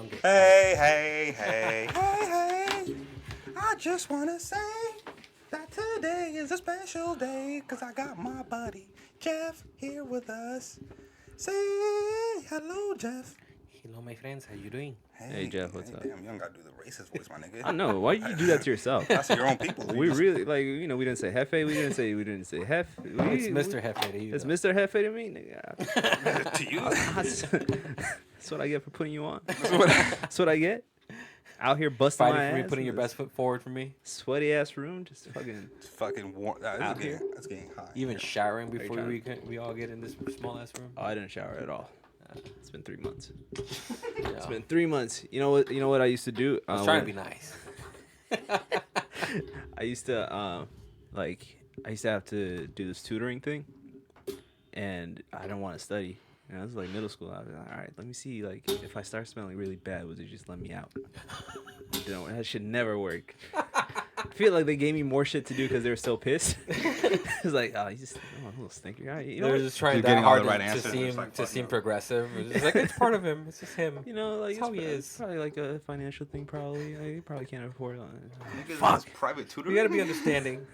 don't get. Hey. I just want to say that today is a special day because I got my buddy Jeff here with us. Say hello, Jeff. Hello, my friends. How you doing? Hey, Jeff, what's up? Damn, you don't got to do the racist voice, my nigga. I know. Why did you do that to yourself? That's your own people. We really we didn't say Hefe. We didn't say Hef. It's Mr. Hefe to you. It's Mr. Hefe to me, nigga. to you. That's what I get for putting you on. That's what I get. Out here busting Fighting my for me, ass. putting your best foot forward for me. Sweaty ass room, just fucking. It's fucking warm. Out here. It's getting hot. Even showering you before trying we all get in this small ass room. Oh, I didn't shower at all. It's been 3 months. Yeah. It's been 3 months. You know what? You know what I used to do? I was trying to be nice. I used to have to do this tutoring thing, and I didn't want to study. You know, this was like middle school. I was like, all right, let me see, like, if I start smelling really bad, would they just let me out? That should never work. I feel like they gave me more shit to do because they were so pissed. It's like, oh, you just a little stinker. Right? You know, They're just trying You're that getting all hard the right to answers, seem it's like to fucking seem up. progressive. It's just like it's part of him. It's just him. you know, like That's how he is. Probably like a financial thing. Probably, like, you probably can't afford it. Fuck. Private tutoring. You gotta be understanding.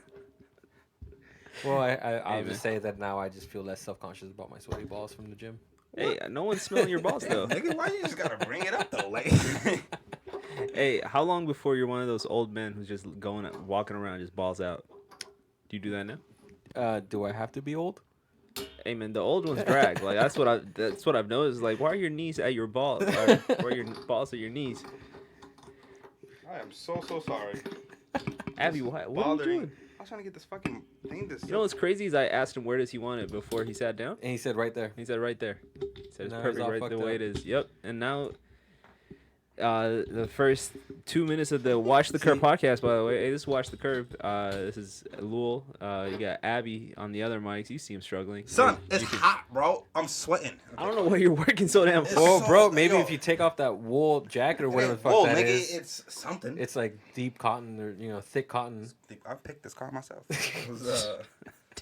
Well, I'll Hey, just say that now I just feel less self-conscious about my sweaty balls from the gym. Hey, no one's smelling your balls though. Nigga, why you just gotta bring it up though? Like, Hey, how long before you're one of those old men who's just walking around just balls out? Do you do that now? Do I have to be old? Hey man, the old ones drag. Like that's what I've noticed. Like, why are your knees at your balls? Why are your balls at your knees? I am so sorry. Abby, what are you doing? I was trying to get this fucking thing. You know what's crazy is I asked him where does he want it before he sat down. And he said right there. He said right there. He said it's Now he's perfect all right the fucked way up. it is. Yep. And now, the first 2 minutes of the Watch the Curb podcast. By the way, hey, this is Watch the Curb. This is Lul. You got Abby on the other mics. You see him struggling. Son, You it's can- hot, bro. I'm sweating. I don't know why you're working so damn. It's Well, so- bro, maybe yo. if you take off that wool jacket or whatever the fuck Whoa, that nigga, is, it's something. it's like deep cotton or thick cotton. I picked this car myself. It was,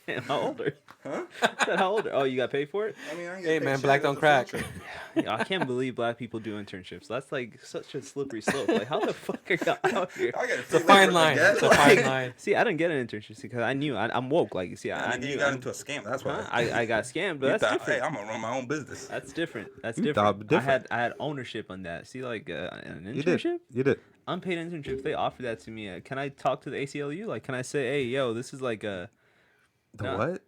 Damn, how old are you? huh? How old? Oh, you got paid for it? I mean, I ain't Hey, getting man, paid black shit. don't It's a crack. field trip. Yeah, I can't believe black people do internships. That's like such a slippery slope. Like, how the fuck are y'all out here? I got It's a fine line. It's a fine line. See, I didn't get an internship because I knew I'm woke. Like, see, I I knew you got into a scam. That's why. Huh? I got scammed, but You that's thought, different. hey, I'm gonna run my own business. That's different. That's You different. thought different. I had ownership on that. See, like an You did. internship, You did. unpaid internship. If they offer that to me, can I talk to the ACLU? Like, can I say, hey, yo, this is like a The No. what?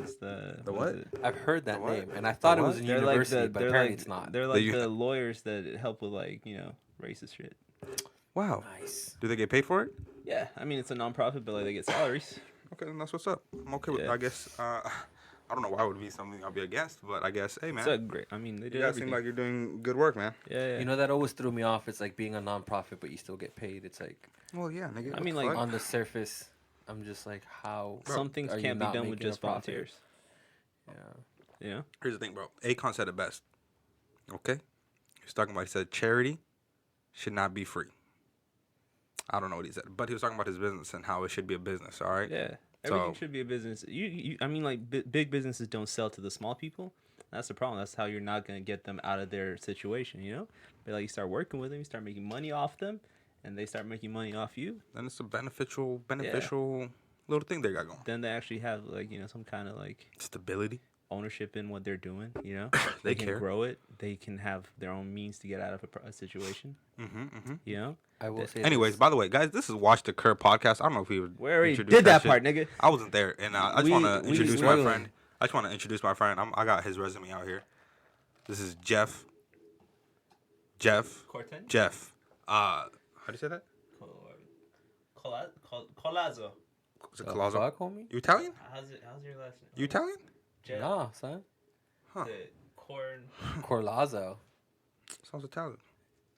it's the The what is what? it? I've heard that The what? name, and I thought it what? was a They're university, like but they're apparently like it's not. They're like you- the lawyers that help with like racist shit. Wow. Nice. Do they get paid for it? Yeah, I mean it's a non-profit, but like they get salaries. Okay, then that's what's up. I'm okay with. Yeah. I guess. I don't know why it would be something I'll be against, but I guess. Hey, man. It's a great. I mean they You did guys everything. seem like you're doing good work, man. yeah. You know, that always threw me off. It's like being a non-profit, but you still get paid. It's like, Well, yeah, nigga. I what mean, the like, fuck? on the surface, I'm just like, how? some things are you can't be not done with making a just profit? volunteers. Yeah. You know. Here's the thing, bro. Akon said it best. Okay? He was talking about, he said, charity should not be free. I don't know what he said, but he was talking about his business and how it should be a business, all right? Yeah. Everything So- should be a business. I mean, like big businesses don't sell to the small people. That's the problem. That's how you're not gonna get them out of their situation. You know, but like you start working with them, you start making money off them, and they start making money off you. Then it's a beneficial little thing they got going. Then they actually have like some kind of like Stability. ownership in what they're doing. You know, They can care. grow it. They can have their own means to get out of a situation. You know. I will say. Anyways, this. by the way, guys, this is Watch the Curb podcast. I don't know if we would. We already introduce did that shit. part, nigga. I wasn't there, and I just We- want to we introduce my struggling. friend. I just want to introduce my friend. I got his resume out here. This is Jeff. Corten. Jeff. How do you say that? Colazo. Is it The Colazo? fuck, homie? You Italian? How's your last name? You Italian? Nah, son. Huh. Corn. Corlazo. Sounds Italian.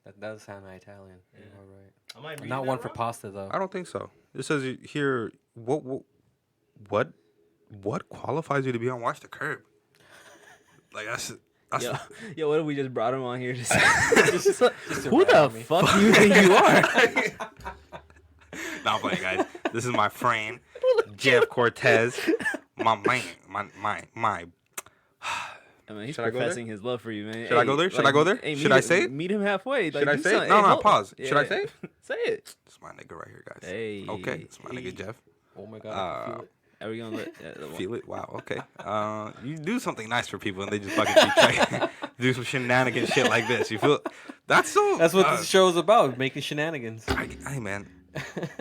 That does sound Italian. Yeah. You're all right. Am I reading Not that one for wrong? pasta though. I don't think so. It says here. What qualifies you to be on Watch the Curb? Like that's Yo, what if we just brought him on here to say, Just to who the rile me. fuck do you think you are? Nah, I'm playing, guys. This is my friend, Jeff Cortez. My man, my I mean, he's Should I go there? professing his love for you, man. Should I go there? Should I go there? Hey, Should I say it? Meet him halfway. Should I do say it? something. No, Hey, no, hold- pause. Should I say it? Say it. It's my nigga right here, guys. Hey. Okay, it's my nigga Jeff. Oh my god, I can feel it. Are we gonna let? Feel it? Wow. Okay. You do something nice for people, and they just fucking keep trying. Do some shenanigans shit like this. You feel? That's so. That's what this show's about, making shenanigans. Hey man,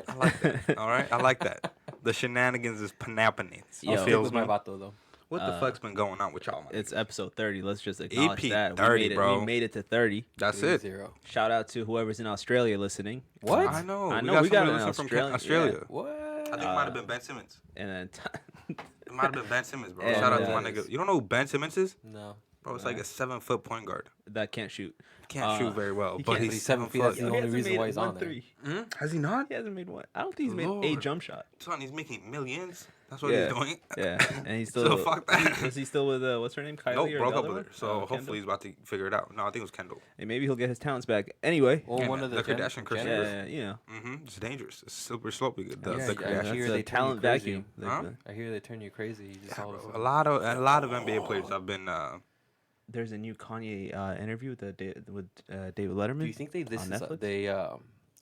I like that. All right, I like that. The shenanigans is panappanings. Yo. I'll stick Feels with my me. vato though. What the fuck's been going on with y'all, man? It's episode 30. Let's just acknowledge EP that. 30, we made it, bro. We made it to 30. That's 3-0. it. Shout out to whoever's in Australia listening. What? I know. I We know, got we got somebody an listening from Australia- Australia. What? I think it might have been Ben Simmons. And then It might have been Ben Simmons, bro. Yeah, Shout out yeah, to my it nigga. is. You don't know who Ben Simmons is? No. Bro, it's like a 7-foot point guard. that can't shoot. Can't shoot very well, he but can't. he's He's 7 7 feet. foot. That's the He only hasn't reason made why he's on one there. three. Has he not? He hasn't made one. I don't think he's made a Lord. jump shot. Son, he's making millions. That's what Yeah. he's doing. Yeah, and he's still. So fuck that. Is he still with what's her name? Kylie Nope, or broke the up other with one? her. So Kendall? hopefully he's about to figure it out. No, I think it was Kendall. And maybe he'll get his talents back. Anyway. Or Yeah, one man, of the the Kardashian Christian Yeah, Jenner. you know. It's dangerous. It's slippery slope. The Yeah, the I That's Kardashians. hear a they turn talent you crazy. vacuum. Huh? I hear they turn you crazy. You just Yeah, all of a bro. sudden. A lot of NBA players have been. There's a new Kanye interview with David Letterman. Do you think this on is Netflix? they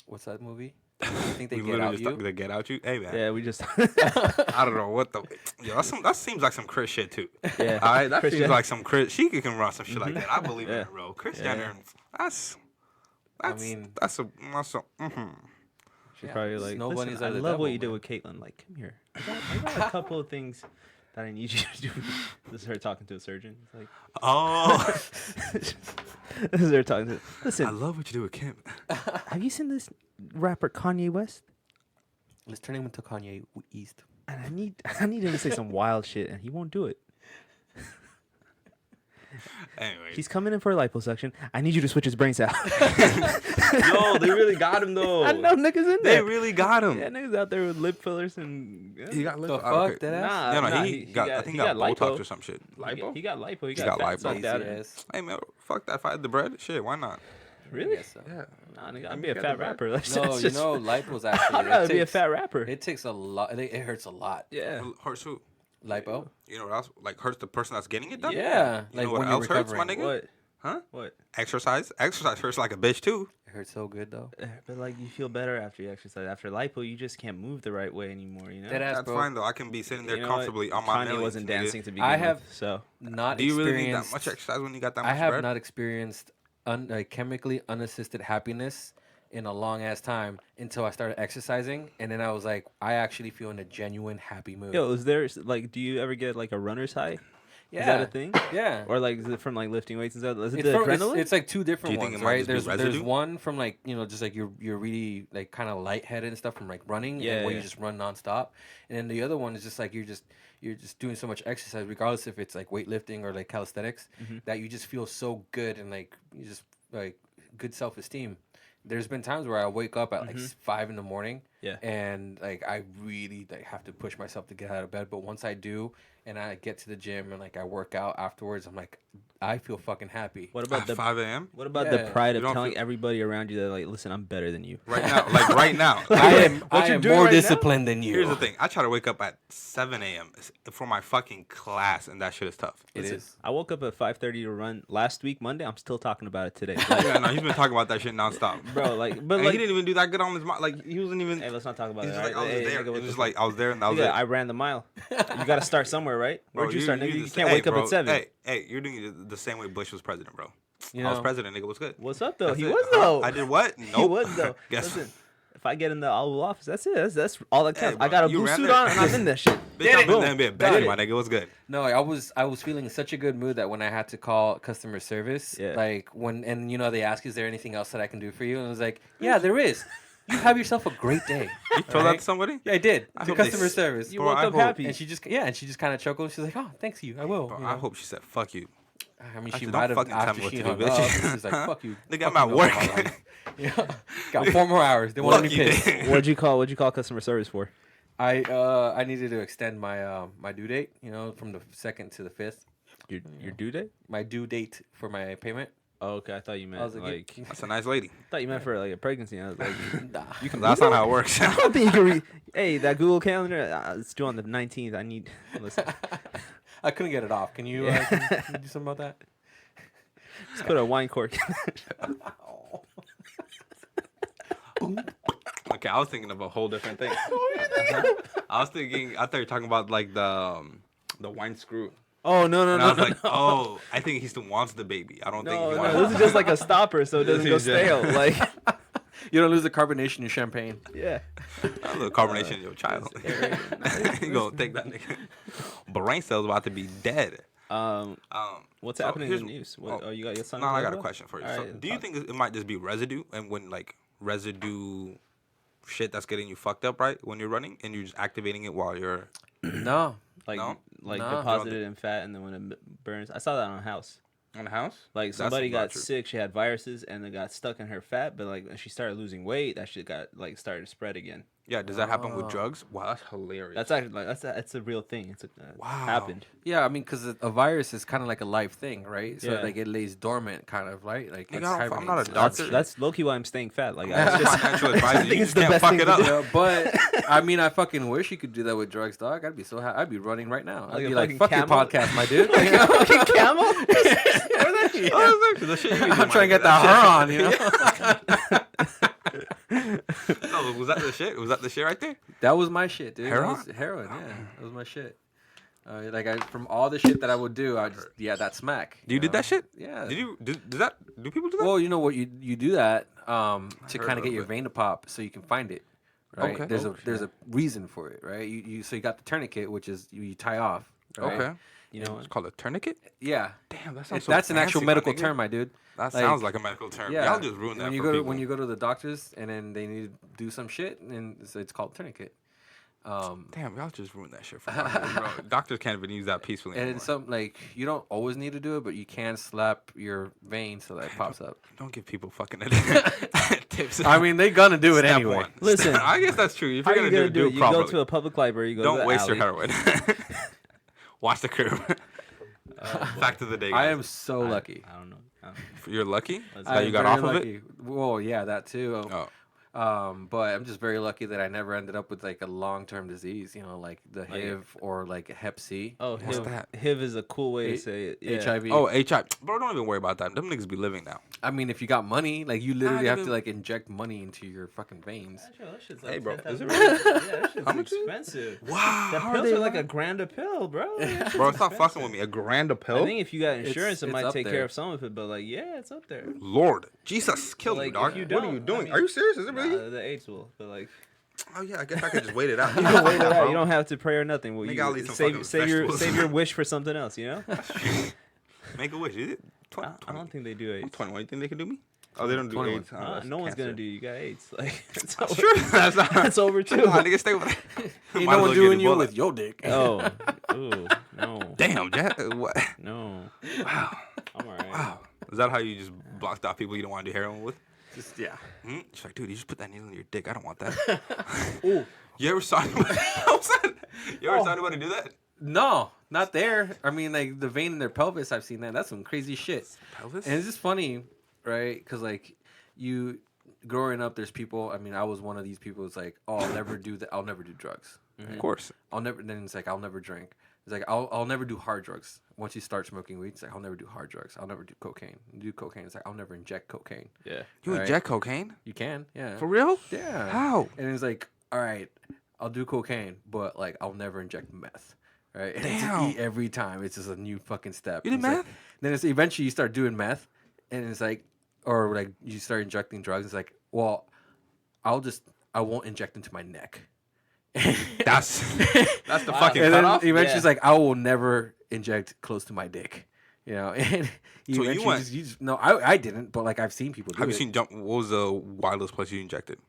what's that movie? Do you think they We get literally out just you? they get out you. Hey man, Yeah, we just. I don't know what the. Yo, that seems like some Chris shit too. Yeah. All right, that Chris seems Jenner. like some Chris. She can run some shit like that. I believe in Yeah. it, bro. Chris Yeah. Jenner. That's. mean- that's a. Mm-hmm. She's Yeah, probably like, nobody's listen, I are the love what devil, you did man." with Caitlyn. Like, come here. I got a couple of things that I need you to do. This is her talking to a surgeon. It's like, Oh, this is her talking to. I Listen, love what you do with Kim. have you seen this rapper Kanye West? Let's turn him into Kanye East. And I need him to say some wild shit, and he won't do it. Anyway, He's coming in for a liposuction. I need you to switch his brains out. yo, they really got him though. I know niggas in They there. really got him. Yeah, niggas out there with lip fillers and. Yeah. He got The lip. fuck? That ass? Nah, No, no, nah, he got. I think he got Botox or some shit. Lipo? He got lipo. He got got fat lipo. sucked out of Lazy him. ass. Hey man, fuck that. If I had the bread, shit, why not? Really? Guess so. Yeah. Nah, nigga, Let I'd me be a get fat the bread. rapper. That's No, you just- know, lipo's actually. I'd rather it be a takes- fat rapper. It takes a lot. It hurts a lot. Yeah. Hurts who? Lipo. You know what else? Like hurts the person that's getting it done. Yeah. You know what when you're else hurts, my recovering. nigga? What? Huh? What? Exercise. Exercise hurts like a bitch too. It hurts so good though. But like you feel better after you exercise. After lipo, you just can't move the right way anymore. You know. Dead ass, That's bro. fine though. I can be sitting there You know what? comfortably on my Kanye millions, wasn't nigga. dancing to begin I have- with, so Not Do you really need that experienced. much exercise when you got that much I have bread? not experienced chemically unassisted happiness in a long ass time until I started exercising, and then I was like, I actually feel in a genuine happy mood. yo, is there like, do you ever get like a runner's high? yeah, Is that a thing? Yeah. Or like is it from like lifting weights and stuff? Is it It's, the from, adrenaline? it's like two different Do you think ones, it might right? just be There's residue? one from like just like you're really like kind of lightheaded and stuff from like running, Yeah, and where yeah. you just run nonstop, and then the other one is just like you're just doing so much exercise, regardless if it's like weightlifting or like calisthenics, Mm-hmm. that you just feel so good and like you just like good self esteem. There's been times where I wake up at like 5 in the morning, Yeah. and like I really like have to push myself to get out of bed. But once I do, and I get to the gym and like I work out afterwards, I'm like, I feel fucking happy. What about At the 5 a.m. what about Yeah. the pride You of don't telling feel- everybody around you that like, listen, I'm better than you? Right now, like right now. I What you're am doing more right now? disciplined than you. Here's the thing. I try to wake up at 7 a.m. for my fucking class, and that shit is tough. It Listen, is. I woke up at 5:30 to run last week Monday. I'm still talking about it today. Yeah, no, he's been talking about that shit nonstop. Bro, like, but And like, he didn't even do that good on his mind. Like he wasn't even. hey, let's not talk about He's it. just like, all I right? was Hey, there. nigga, It what was the just fuck? like I was there, and that was Yeah, it. I ran the mile. You got to start somewhere, right? Where'd you start, nigga? You can't wake up at 7. Hey, you're doing it the same way Bush was president, bro. You I was know, president, nigga. What's good? What's up, though? That's He it. was, Huh? though. I did what? Nope. He was, though. Guess Listen, if I get in the Oval Office, that's it. That's all that counts. bro, I got a you blue ran suit there. on, and I'm in that shit. Bitch, I'm Boom. in the NBA. Got Bet it. you, my nigga. What's good? no, I was feeling such a good mood that when I had to call customer service, Yeah. like and they ask, is there anything else that I can do for you? And I was like, yeah, there is. You have yourself a great day. You told that to somebody? Yeah, I did. I To hope they customer s- service. You Bro, woke I up hope- happy. And she just kind of chuckled. She's like, oh, thanks you. I will. Bro, you I know? hope she said fuck you. I mean, I she said, might don't have fucking tell after me what she to do, hung bitch. up. She's like, Huh? fuck you. Nigga, Fuck I'm at you, work. my life. You know? Got 4 more hours. They want Fuck me you, pissed. dude. What'd you call customer service for? I needed to extend my my due date, from the 2nd to the 5th. Your due date? My due date for my payment. Oh, okay. I thought you meant I was like. like, That's a nice lady. I thought you meant for like a pregnancy. I was like, nah. you can. That's not how it works. I don't think you can read. Hey, that Google Calendar. It's due on the 19th. I need. Listen. I couldn't get it off. Can you, Yeah. can you do something about that? Just put a wine cork. Okay, I was thinking of a whole different thing. I was thinking. I thought you were talking about like the wine screw. Oh no And I was like, oh, I think he still wants the baby. I don't think he wants. This is just like a stopper so it doesn't go This is just- stale. Like, You don't lose the carbonation in your champagne. yeah. A little carbonation in your child. You gonna take that nigga. Brain cells about to be dead. What's So happening in here's- the news? What, oh, you got your son? No, I got a question for you. So, Alright, do you think it might just be residue, and when like residue shit that's getting you fucked up, right? When you're running and you're just activating it while you're No. like No? No. deposited in fat and then when it burns? I saw that on a house. on the house. Like That's somebody not got true. sick, she had viruses and it got stuck in her fat, but like when she started losing weight, that shit got like started to spread again. Yeah, does that happen with Oh. drugs? Wow, that's hilarious. That's actually like that's a real thing. It's Wow. happened. Yeah, I mean, because a virus is kind of like a live thing, right? So Yeah. like it lays dormant, kind of, right? Like Nigga, it's I'm not a hibernates. doctor. That's low key why I'm staying fat. Like That's I just financial advisor. I think You it's just the can't best fuck thing it to up. do. Yeah, but I mean, I fucking wish you could do that with drugs, dog. I'd be so happy. I'd be running right now. I'd Like a be like, fucking fuck your camel? podcast, my dude. fucking camel. Oh, that's the shit you be doing, I'm trying to my get nigga. that her on, you know? Oh, was that the shit? Was that the shit right there? That was my shit, dude. Heroin? That was heroin, yeah. That was my shit. From all the shit that I would do, I just that smack. You did know? that shit? Yeah. Did you? Do people do that? Well, you know what you do that to heard kind of get of your it. vein to pop so you can find it. Right? Okay. There's a reason for it, right? So you got the tourniquet, which is you tie off. Right? Okay. You know It's what? called a tourniquet. Yeah. Damn, that sounds That's an actual fancy, my medical nigga. term, my dude. That Like, sounds like a medical term. Yeah. Y'all just ruined that when you for go to people. when you go to the doctors and then they need to do some shit and it's called tourniquet. Damn, y'all just ruined that shit for doctors, bro. Doctors can't even use that peacefully And anymore. it's something like you don't always need to do it, but you can slap your vein so that it pops up. Don't give people fucking tips. I mean, they gonna do it Step anyway. one. Listen. I guess that's true. If How you're you gonna do it, You properly. go to a public library. You go to Don't the waste your alley. heroin. Watch the curve. Fact of the day. I Guys. am so lucky. I don't know. You're lucky Let's that I'm you got very off of it. lucky. Well, yeah, that too. Oh, But I'm just very lucky that I never ended up with like a long-term disease, you know, like the HIV or like Hep C. Oh, What's HIV, that? HIV is a cool way to H- say it. Yeah. HIV. oh, HIV. Bro, don't even worry about that. Them niggas be living now. I mean, if you got money, like you literally Nah, have nigga. to like inject money into your fucking veins. Hey, bro, is it Yeah, that shit's How much is it? expensive. Wow. The how pills they are like lying? $1,000 a pill, bro. Bro, stop fucking with me. $1 grand a pill? I think if you got insurance, it it's might up take there. care of some of it, but like, yeah, it's up there. Lord, Jesus, kill me, Like, dog. if you What are don't, you I doing? mean- Are you serious? Is it really? The AIDS will, but like, Oh yeah, I guess I could just wait it out. you can wait it out. You don't have to pray or nothing. Well, Nigga, you I'll eat some fucking save your vegetables. wish for something else. You know? Make a wish. Is it? 20, I don't think they do AIDS. 21. You think they can do me? Oh, they don't do 21. AIDS. Oh, that's No one's gonna cancer. do. You got AIDS. Like, it's That's over. true. That's not. That's over too. Nah, nigga, stay with it. Ain't Might no as one well get doing Ebola. you with your dick. Oh, ooh, no, Damn, Jack. What? no. Wow. I'm alright. Wow. Is that how you just blocked out people you don't want to do heroin with? Just yeah. Hmm? She's like, dude, you just put that needle in your dick. I don't want that. You ever saw anybody? You ever saw anybody do that? No, not there. I mean, like the vein in their pelvis. I've seen that. That's some crazy shit. Pelvis? And it's just funny, right? Because like you, growing up, there's people. I mean, I was one of these people. It's like, oh, I'll never do that. I'll never do drugs. Of course. I'll never. Then it's like, I'll never drink. It's like, I'll never do hard drugs. Once you start smoking weed, it's like, I'll never do hard drugs. I'll never do cocaine. Do cocaine. It's like, I'll never inject cocaine. Yeah. You Right. inject cocaine? You can, yeah. For real? Yeah. How? And it's like, all right, I'll do cocaine, but like I'll never inject meth. Right? And it's Damn. every time. It's just a new fucking step. You did It's like- meth? then it's eventually you start doing meth, and it's like, or like you start injecting drugs. It's like, well, I won't inject into my neck. That's the fucking And then cutoff? eventually Yeah. it's like, I will never inject close to my dick. You know, and you So you eventually went- you just no, I didn't, but like I've seen people do Have it. you seen What was the wildest place you injected?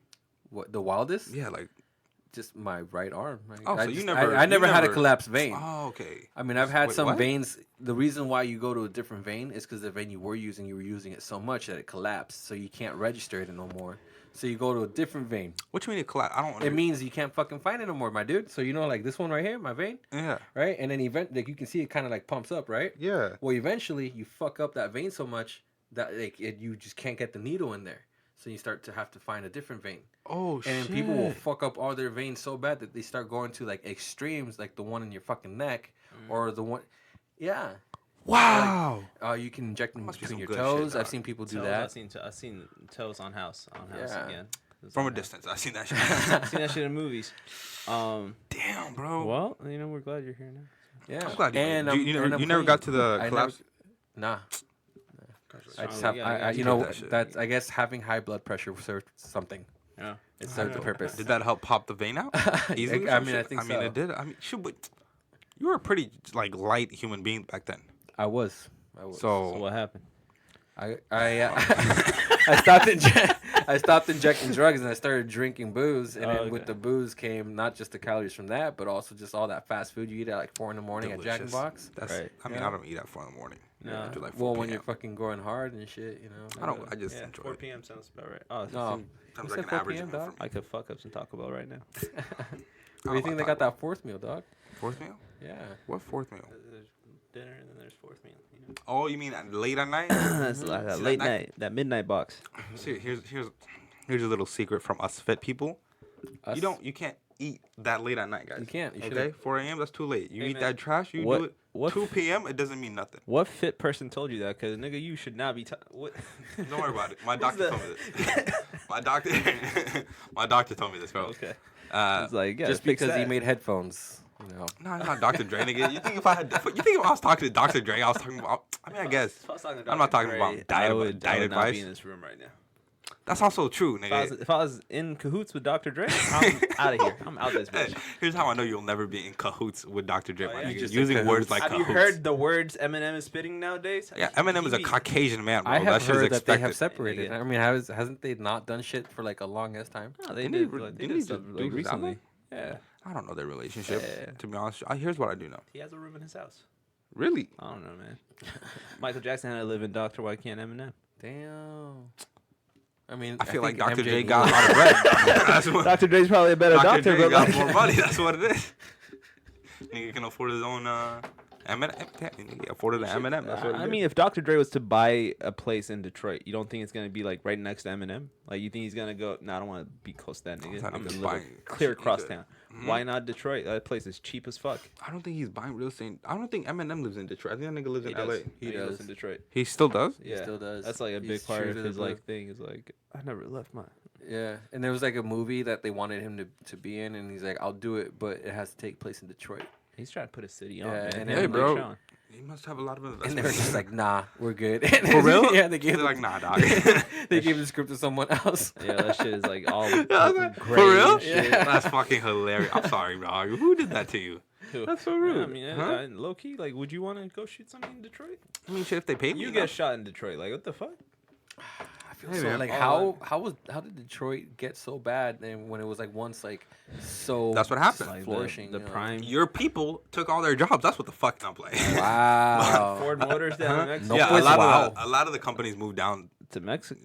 What, the wildest? Yeah, like. Just my right arm. Like, Oh, I so you just- never- I you never had a never- collapsed vein. Oh, okay. I mean, I've had Wait, some what? veins. The reason why you go to a different vein is because the vein you were using it so much that it collapsed, so you can't register it no more. So you go to a different vein. What you mean it collapsed? I don't. It means you can't fucking find it no more, my dude. So you know, like this one right here, my vein, Yeah. right? And then like you can see it kind of like pumps up, right? Yeah. Well, eventually you fuck up that vein so much that like you just can't get the needle in there. So you start to have to find a different vein. Oh shit. And people will fuck up all their veins so bad that they start going to like extremes, like the one in your fucking neck, or the one. Yeah. Wow. You can inject them Must be between some your good toes. shit, I've dog. seen people do Toes, that. I've seen toes on house Yeah. again. It's From on a house. distance, I seen that shit. Seen that shit in movies. Damn, bro. Well, we're glad you're here now. Yeah. I'm glad you and made it. I'm, You never got to clean. the I collapse? Nah. I just Strong. have, Yeah, I you you get know, that shit. that's, I guess having high blood pressure served something. Yeah. It served the purpose. Did that help pop the vein out? Easily? I mean, I think I mean, so. it did. I mean, shoot, but you were a pretty like light human being back then. I was. So So what happened? I stopped injecting drugs and I started drinking booze. And then with Okay. the booze came not just the calories from that, but also just all that fast food you eat at like 4 in the morning at Jack in the delicious. Box. That's. Right. I mean, Yeah. I don't eat at 4 in the morning. No. I do like 4 Well, when p.m. you're fucking going hard and shit, you know. I don't. I just Yeah, enjoy 4 it. p.m. sounds about right. Oh, No, Sounds you like said an 4 average p.m., meal dog. for me. I could fuck up some Taco Bell right now. What do you think they got that fourth meal, dog? Fourth meal? Yeah. What fourth meal? There's dinner and then there's fourth meal. Oh, you mean late at night? That's like that See, late that- night, that midnight box. See, here's a little secret from us fit people. Us? You can't eat that late at night, guys. You can't. You okay, should've- 4 a.m. That's too late. You Hey, eat man, that trash. You what- do it. what 2 f- p.m. It doesn't mean nothing. What fit person told you that? Because nigga, you should not be. What? Don't worry about it. My Who's doctor that? told me this. my doctor told me this, bro. Okay. Uh, It's like yeah, Just fix because he that. made headphones, you know. no, I'm not Dr. Dre, nigga. You think if I was talking to Dr. Dre, I was talking about? I mean, I guess. If I was talking to I'm not Dr. talking about Dre, diet I would not be advice. in In this room right now. That's also true, nigga. If I was in cahoots with Dr. Dre, I'm out of here. I'm out this Hey, bitch. here's how I know you'll never be in cahoots with Dr. Dre, Oh, my yeah? nigga. You just Using in words cahoots. like Have cahoots. you heard the words Eminem is spitting nowadays? Yeah, Eminem is a He be- Caucasian man, bro. I that have shit is heard that they expected. have separated. Yeah. I mean, hasn't they not done shit for like a long ass time? No, they Didn't did. he- Like, they didn't did he stuff just like do his album? recently. Yeah, I don't know their relationship, Yeah. to be honest. Here's what I do know. he has a room in his house. Really? I don't know, man. Michael Jackson had to live in Doctor. Why can't Eminem? Damn. I mean, I feel like think Dr. MJ J needs- got a lot of bread. That's what, Dr. Dre's probably a better Dr. doctor, J but got like, more money. That's what it is. Nigga can afford his own Eminem. He afforded an Eminem. That's what it I is. mean, if Dr. Dre was to buy a place in Detroit, you don't think it's gonna be like right next to Eminem? Like, you think he's gonna go? No, I don't want to be close to that nigga. That I'm nigga's gonna live buying- clear shit, he across good. town. Why not Detroit? That place is cheap as fuck. I don't think he's buying real estate. I don't think Eminem lives in Detroit. I think that nigga lives He in does. LA. He does. lives in Detroit. He still does? Yeah, still does. That's like a He's big part true of to the his book. like thing. Is like, I never left my. Yeah, and there was like a movie that they wanted him to be in, and he's like, "I'll do it, but it has to take place in Detroit." He's trying to put a city on. Yeah, Man. and Him then- and Hey, bro. Big Sean. He must have a lot of And investment. they were just like, "Nah, we're good." For real? Yeah, they gave They're the- like, nah, dog. they gave the script to someone else. Yeah, that shit is like all For gray real? and shit. That's fucking hilarious. I'm sorry, dog. Who did that to you? Who? That's so Yeah, rude. I mean, Huh? low key, like, would you want to go shoot something in Detroit? I mean, shit, if they paid me. You you get know? shot in Detroit. Like, what the fuck? I feel Hey, so man, like all how did Detroit get so bad? And when it was like once like so That's what happened. Like flourishing, the you know? prime Your people took all their jobs. That's what the fuck I'm playing. Wow. Ford Motors down in Mexico. No, Yeah, pues, wow. a lot of the companies moved down To Mexico.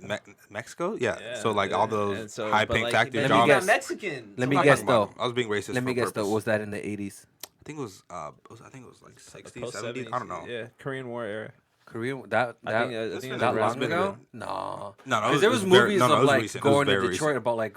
Mexico. Yeah. Yeah, so like all those and so- high but, paying like, factory but Let me he's jobs. not guess. Mexican. Let I'm me not guess talking about though. them. I was being racist. Let me for guess purpose. though. Was that in the 80s? I think it was I think it was like 60s, Post 70s. I don't know. Yeah, Korean War era. Korean that I that think it's been that a- long it's been a ago? bit. No. No, Because there was it very- movies no, no, it of was like recent. It was going to very Detroit recent. about like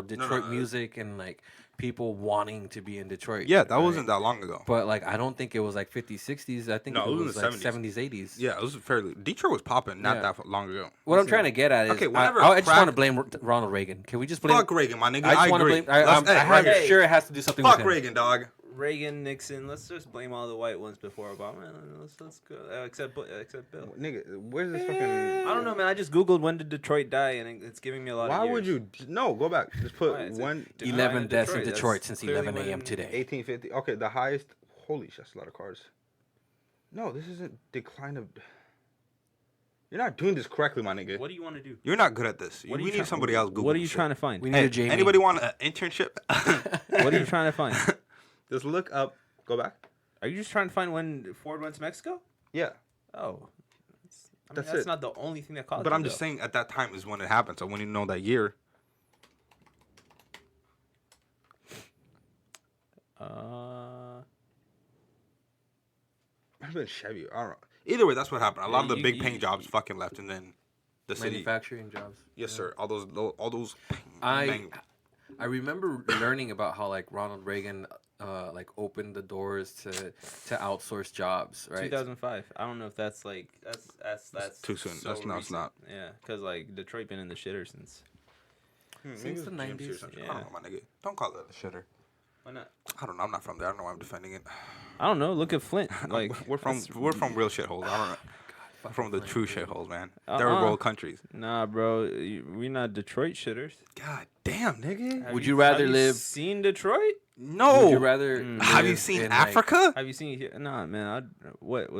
Detroit no, music and like people wanting to be in Detroit. Yeah, that right? wasn't that long ago. But like I don't think it was like 50s, 60s. I think No, it it was was in like the 70s, 80s. Yeah, it was fairly. Detroit was popping not Yeah. that long ago. What I'm trying to get at is, Okay, I whenever just want to crack- blame Ronald Reagan. Can we just blame? Fuck Reagan, my nigga. I just I want to agree. blame. I'm right here. sure it has to do something Fuck with him. Reagan, dog. Reagan, Nixon. Let's just blame all the white ones before Obama. Let's go. Except Bill. Nigga, where's this fucking? I don't know, man. I just googled when did Detroit die, and it's giving me a lot. Why of would years. you? No, go back. Just put Why? It's one. a- 11 deaths in Detroit, Detroit that's since clearly 11 a.m. when- today. 1850. Okay, the highest. Holy shit, that's a lot of cars. No, this isn't decline of. You're not doing this correctly, my nigga. What do you want to do? You're not good at this. What are We you need try- somebody else. Google What are you shit. trying to find? We need Hey, a Jamie. anybody want an internship? What are you trying to find? Just look up. Go back. Are you just trying to find when Ford went to Mexico? Yeah, Oh, That's that's it. not the only thing that caused. but it, I'm just though. saying at that time is when it happened. So when you know that year, might have been Chevy. I don't know. Either way, that's what happened. A lot of the you- big you- paying jobs fucking left, and then the city. Manufacturing jobs. Yes, sir. All those. I bang- I remember learning about how like Ronald Reagan like opened the doors to outsource jobs, right? 2005. I don't know if that's like that's Too soon. So That's no, it's recent. not. Yeah, because like Detroit been in the shitter since. Since the 90s. I Yeah. don't know, my nigga. Don't call it a shitter. Why not? I don't know. I'm not from there. I don't know why I'm defending it. I don't know. Look at Flint. Like we're from real shitholes. I don't know. We're from the true shitholes, man. Third world countries. Nah, bro. We not Detroit shitters. God damn, nigga. Would you rather have live? You seen Detroit? No. Would you rather? Have you live seen in, Africa? Have you seen here? Nah, man. What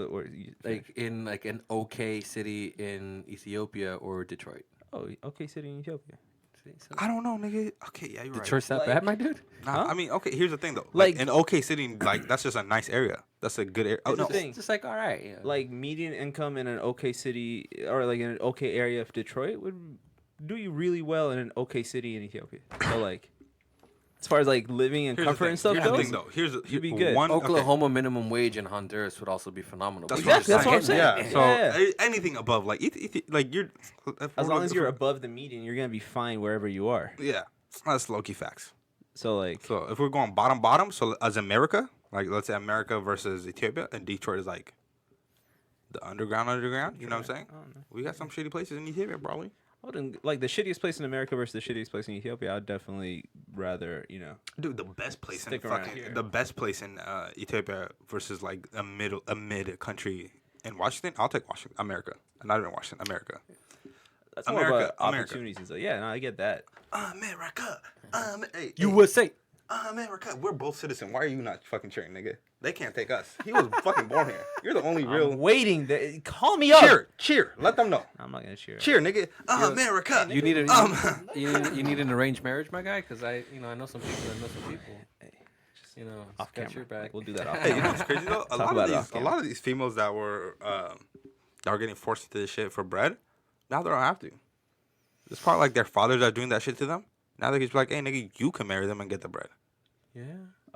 Like in like an okay city in Ethiopia or Detroit? Oh, okay, city in Ethiopia. I don't know, nigga. Okay, yeah, you're right. Detroit's that Like- bad, my dude? Nah, Huh? I mean, okay. Here's the thing, though. Like Like- an OK city, like that's just a nice area. That's a good area. Oh Here's the no. thing. It's just like all right. Yeah. Like median income in an okay city or like in an okay area of Detroit would do you really well in an okay city in Ethiopia. So like, as far as like living and Here's the comfort thing. and stuff Here's the goes, thing, though. Here's be good. one. okay. Oklahoma minimum wage in Honduras would also be phenomenal. That's Exactly, what I'm that's what I'm saying. saying. Yeah. So Yeah. anything above, like, like you're. as long as you're above the median, you're gonna be fine wherever you are. Yeah, that's low key facts. So like, So if we're going bottom, so as America, like let's say America versus Ethiopia, and Detroit is like the underground. You know what I'm saying? I don't know. We got some shitty places in Ethiopia, probably. I wouldn't like the shittiest place in America versus the shittiest place in Ethiopia. I'd definitely rather, Dude, the best place Stick in around fucking here. the best place in Ethiopia versus like a mid country in Washington. I'll take Washington, America, not even Washington, America. that's more America, about America. opportunities and stuff. Yeah, no, I get that. America, hey, USA. America. We're both citizens. Why are you not fucking cheering, nigga? They can't take us. He was fucking born here. You're the only real. I'm waiting. Call me up. Cheer. Let them know. I'm not gonna cheer. Cheer, nigga. America. You need you need an arranged marriage, my guy, because I know some people that know some people. You know, Off got camera. your back. We'll do that off Hey, you know camera. what's crazy though? Talk about it off A lot of these females that were getting forced into this shit for bread, now they don't have to. It's probably like their fathers are doing that shit to them. Now they can just be like, hey, nigga, you can marry them and get the bread. Yeah.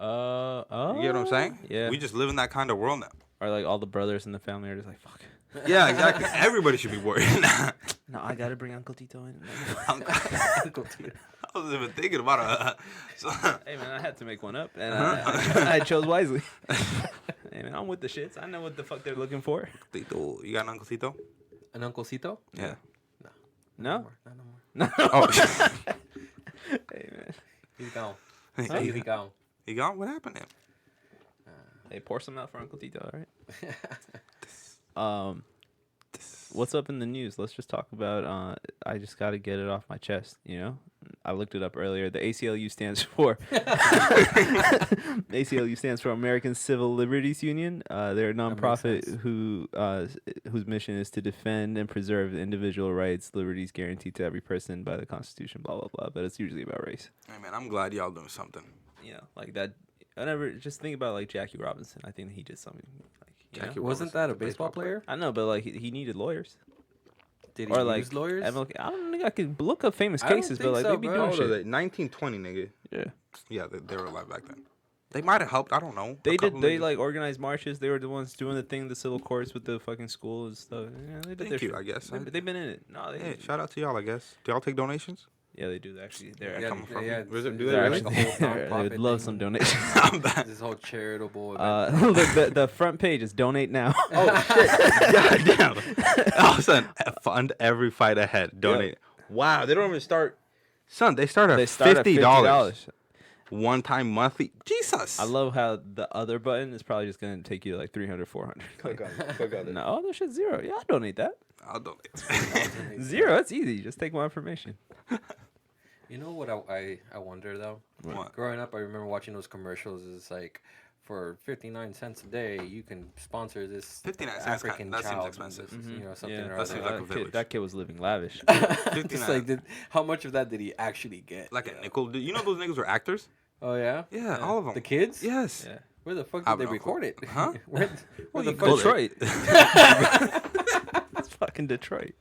You get what I'm saying? Yeah. We just live in that kind of world now. Or like all the brothers in the family are just like, fuck. Yeah, exactly. Everybody should be worried. No, I gotta bring Uncle Tito in. Uncle Tito. I was even thinking about it. So, Hey man, I had to make one up, and I chose wisely. Hey man, I'm with the shits. I know what the fuck they're looking for. Tito, you got an Uncle Tito? An Uncle Cito? Yeah. No. Not no more. No. Oh, Hey man. He's gone. Huh? He's gone. he gone? What happened to him? Hey, pour some out for Uncle Tito, all right? What's up in the news? Let's just talk about. I just got to get it off my chest. I looked it up earlier. The ACLU stands for ACLU stands for American Civil Liberties Union. They're a nonprofit sense. whose mission is to defend and preserve individual rights, liberties guaranteed to every person by the Constitution. Blah blah blah. But it's usually about race. Hey, man, I'm glad y'all doing something. Like that. Whenever just think about like Jackie Robinson. I think he did something. Like, Jackie Wasn't that a baseball player? I know, but like he needed lawyers. Did he Or use like lawyers? I don't think I could look up famous I don't cases, but think like so, they be bro. doing How old are shit. they? 1920, nigga. Yeah, Yeah, they were alive back then. They might have helped. I don't know. they A did. couple They niggas. like organized marches. They were the ones doing the thing, the civil courts with the fucking school and stuff. Yeah, they did Thank their you, shit. I guess. They've been in it. No, they. Hey, shout out to y'all, I guess. Do y'all take donations? Yeah, they do actually. They're Yeah, coming from yeah, you. Was it- do they're they really? like a whole they nonprofit would love thing. some donations. I'm back. This whole charitable event. Look, the front page is donate now. Oh, shit. God damn. All of a sudden, fund every fight ahead. Donate. Wow, they don't even start. Son, they start at They start at $50. One time monthly. Jesus. I love how the other button is probably just gonna take you to like 300, 400. Click on it. Click on it. No, that shit's zero. Yeah, I'll donate that. I'll donate. Zero. That's easy. Just take my information. You know what I wonder though? What? Growing up, I remember watching those commercials. It's like, for 59 cents a day, you can sponsor this 59 cents African that seems child. expensive. You know, something Yeah, or that other. seems like a village. that kid was living lavish. Just 59. like, how much of that did he actually get? Like a nickel. You know those niggas were actors? Oh yeah. Yeah, all of them. The kids? Yes. Yeah. Where the fuck I did they have no record clue. it? Huh? Where the you fuck? go Detroit. It's fucking Detroit.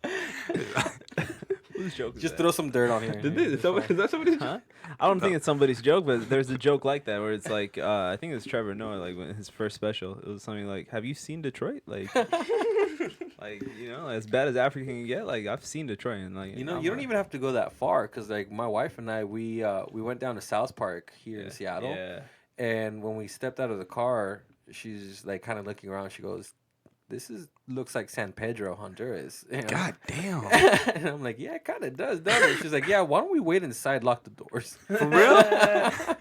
Whose joke is Just that? throw some dirt on here. Is that somebody's? Huh? I don't think it's somebody's joke, but there's a joke like that where it's like, I think it was Trevor Noah, like when his first special, it was something like, "Have you seen Detroit?" Like, as bad as Africa can get, like I've seen Detroit, and like You know, you don't even have to go that far, because like my wife and I, we went down to South Park here in Seattle, Yeah. And when we stepped out of the car, she's like kind of looking around. She goes, "This looks like San Pedro, Honduras." You know? God damn. And I'm like, "Yeah, it kind of does, doesn't it?" She's like, "Yeah, why don't we wait inside, lock the doors?" For real?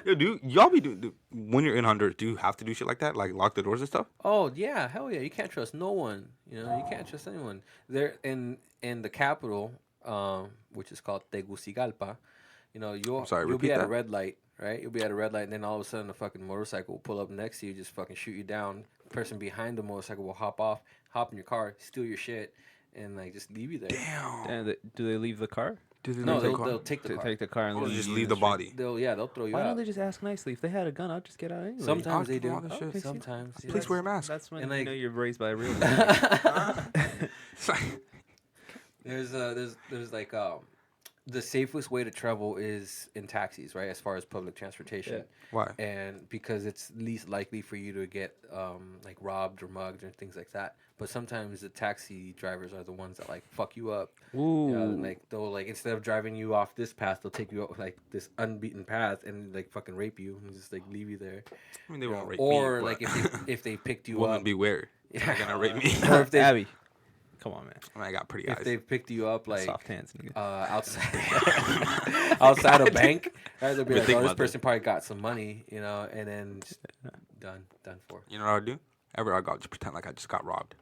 Yo, y'all be doing when you're in Honduras? Do you have to do shit like that, like lock the doors and stuff? Oh yeah, hell yeah! You can't trust no one. You know, you can't trust anyone. There in the capital, which is called Tegucigalpa. You know, I'm sorry, you'll be repeat at a that. red light, right? You'll be at a red light, and then all of a sudden, a fucking motorcycle will pull up next to you, just fucking shoot you down. The person behind the motorcycle will hop off, hop in your car, steal your shit, and like just leave you there. Damn. And do they leave the car? Do they No, leave the they'll car? they'll take the To car. take the car and Or leave just you leave in the street? body? They'll throw you Why out. don't they just ask nicely? If they had a gun, I'll just get out anyway. Sometimes I'll they do do. all that shit. Sometimes. Yeah. Please wear a mask. That's when And, you like- know you're raised by a real man. There's like the safest way to travel is in taxis, right? As far as public transportation. Why? And because it's least likely for you to get like robbed or mugged or things like that. But sometimes the taxi drivers are the ones that like fuck you up. Ooh. Like they'll like instead of driving you off this path, they'll take you up like this unbeaten path and like fucking rape you and just like leave you there. I mean, they won't rape Or me. like if they picked you woman up, beware. They're yeah. gonna rape me. Or if they Abby, come on, man. I mean, I got pretty if eyes. they've picked you up like Soft hands, nigga. outside outside a bank, right? They'll be But like, think "Oh, this about that. person probably got some money," you know, and then just done for. You know what I'll do? Everywhere I go, just pretend like I just got robbed.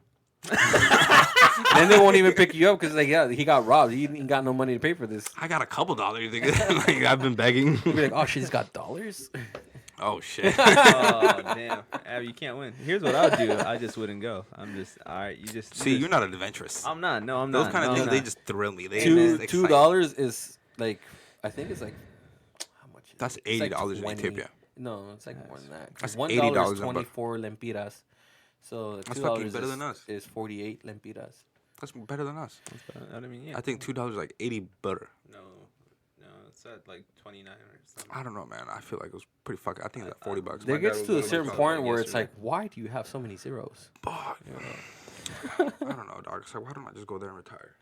Then they won't even pick you up because like, yeah, he got robbed. He ain't got no money to pay for this. I got a couple dollars. Nigga. Like, I've been begging. You'll be like, "Oh, she's got dollars." Oh shit. Oh damn, Abby, you can't win. Here's what I'll do. I just wouldn't go. I'm just all right. You just See, you're not adventurous. I'm not. No, I'm Those not. kind of No, things, I'm they not. just thrill me. They Two excite two me. dollars is like I think it's like how much? Is That's it? It's like $80 in 20 Ethiopia. No, it's like more than that. That's $1 $80 is in butter. 24 lempiras. So That's $2 fucking better than us. is 48 lempiras. That's better than us. I mean, yeah. I think $2 is like 80 butter. No, it's at like 29 or something. I don't know, man. I feel like it was pretty fucking. I think it's like $40. There My gets dad to a was certain talking point about where it's yesterday. like, why do you have so many zeros? Fuck. I don't know, dog. It's like, why don't I just go there and retire?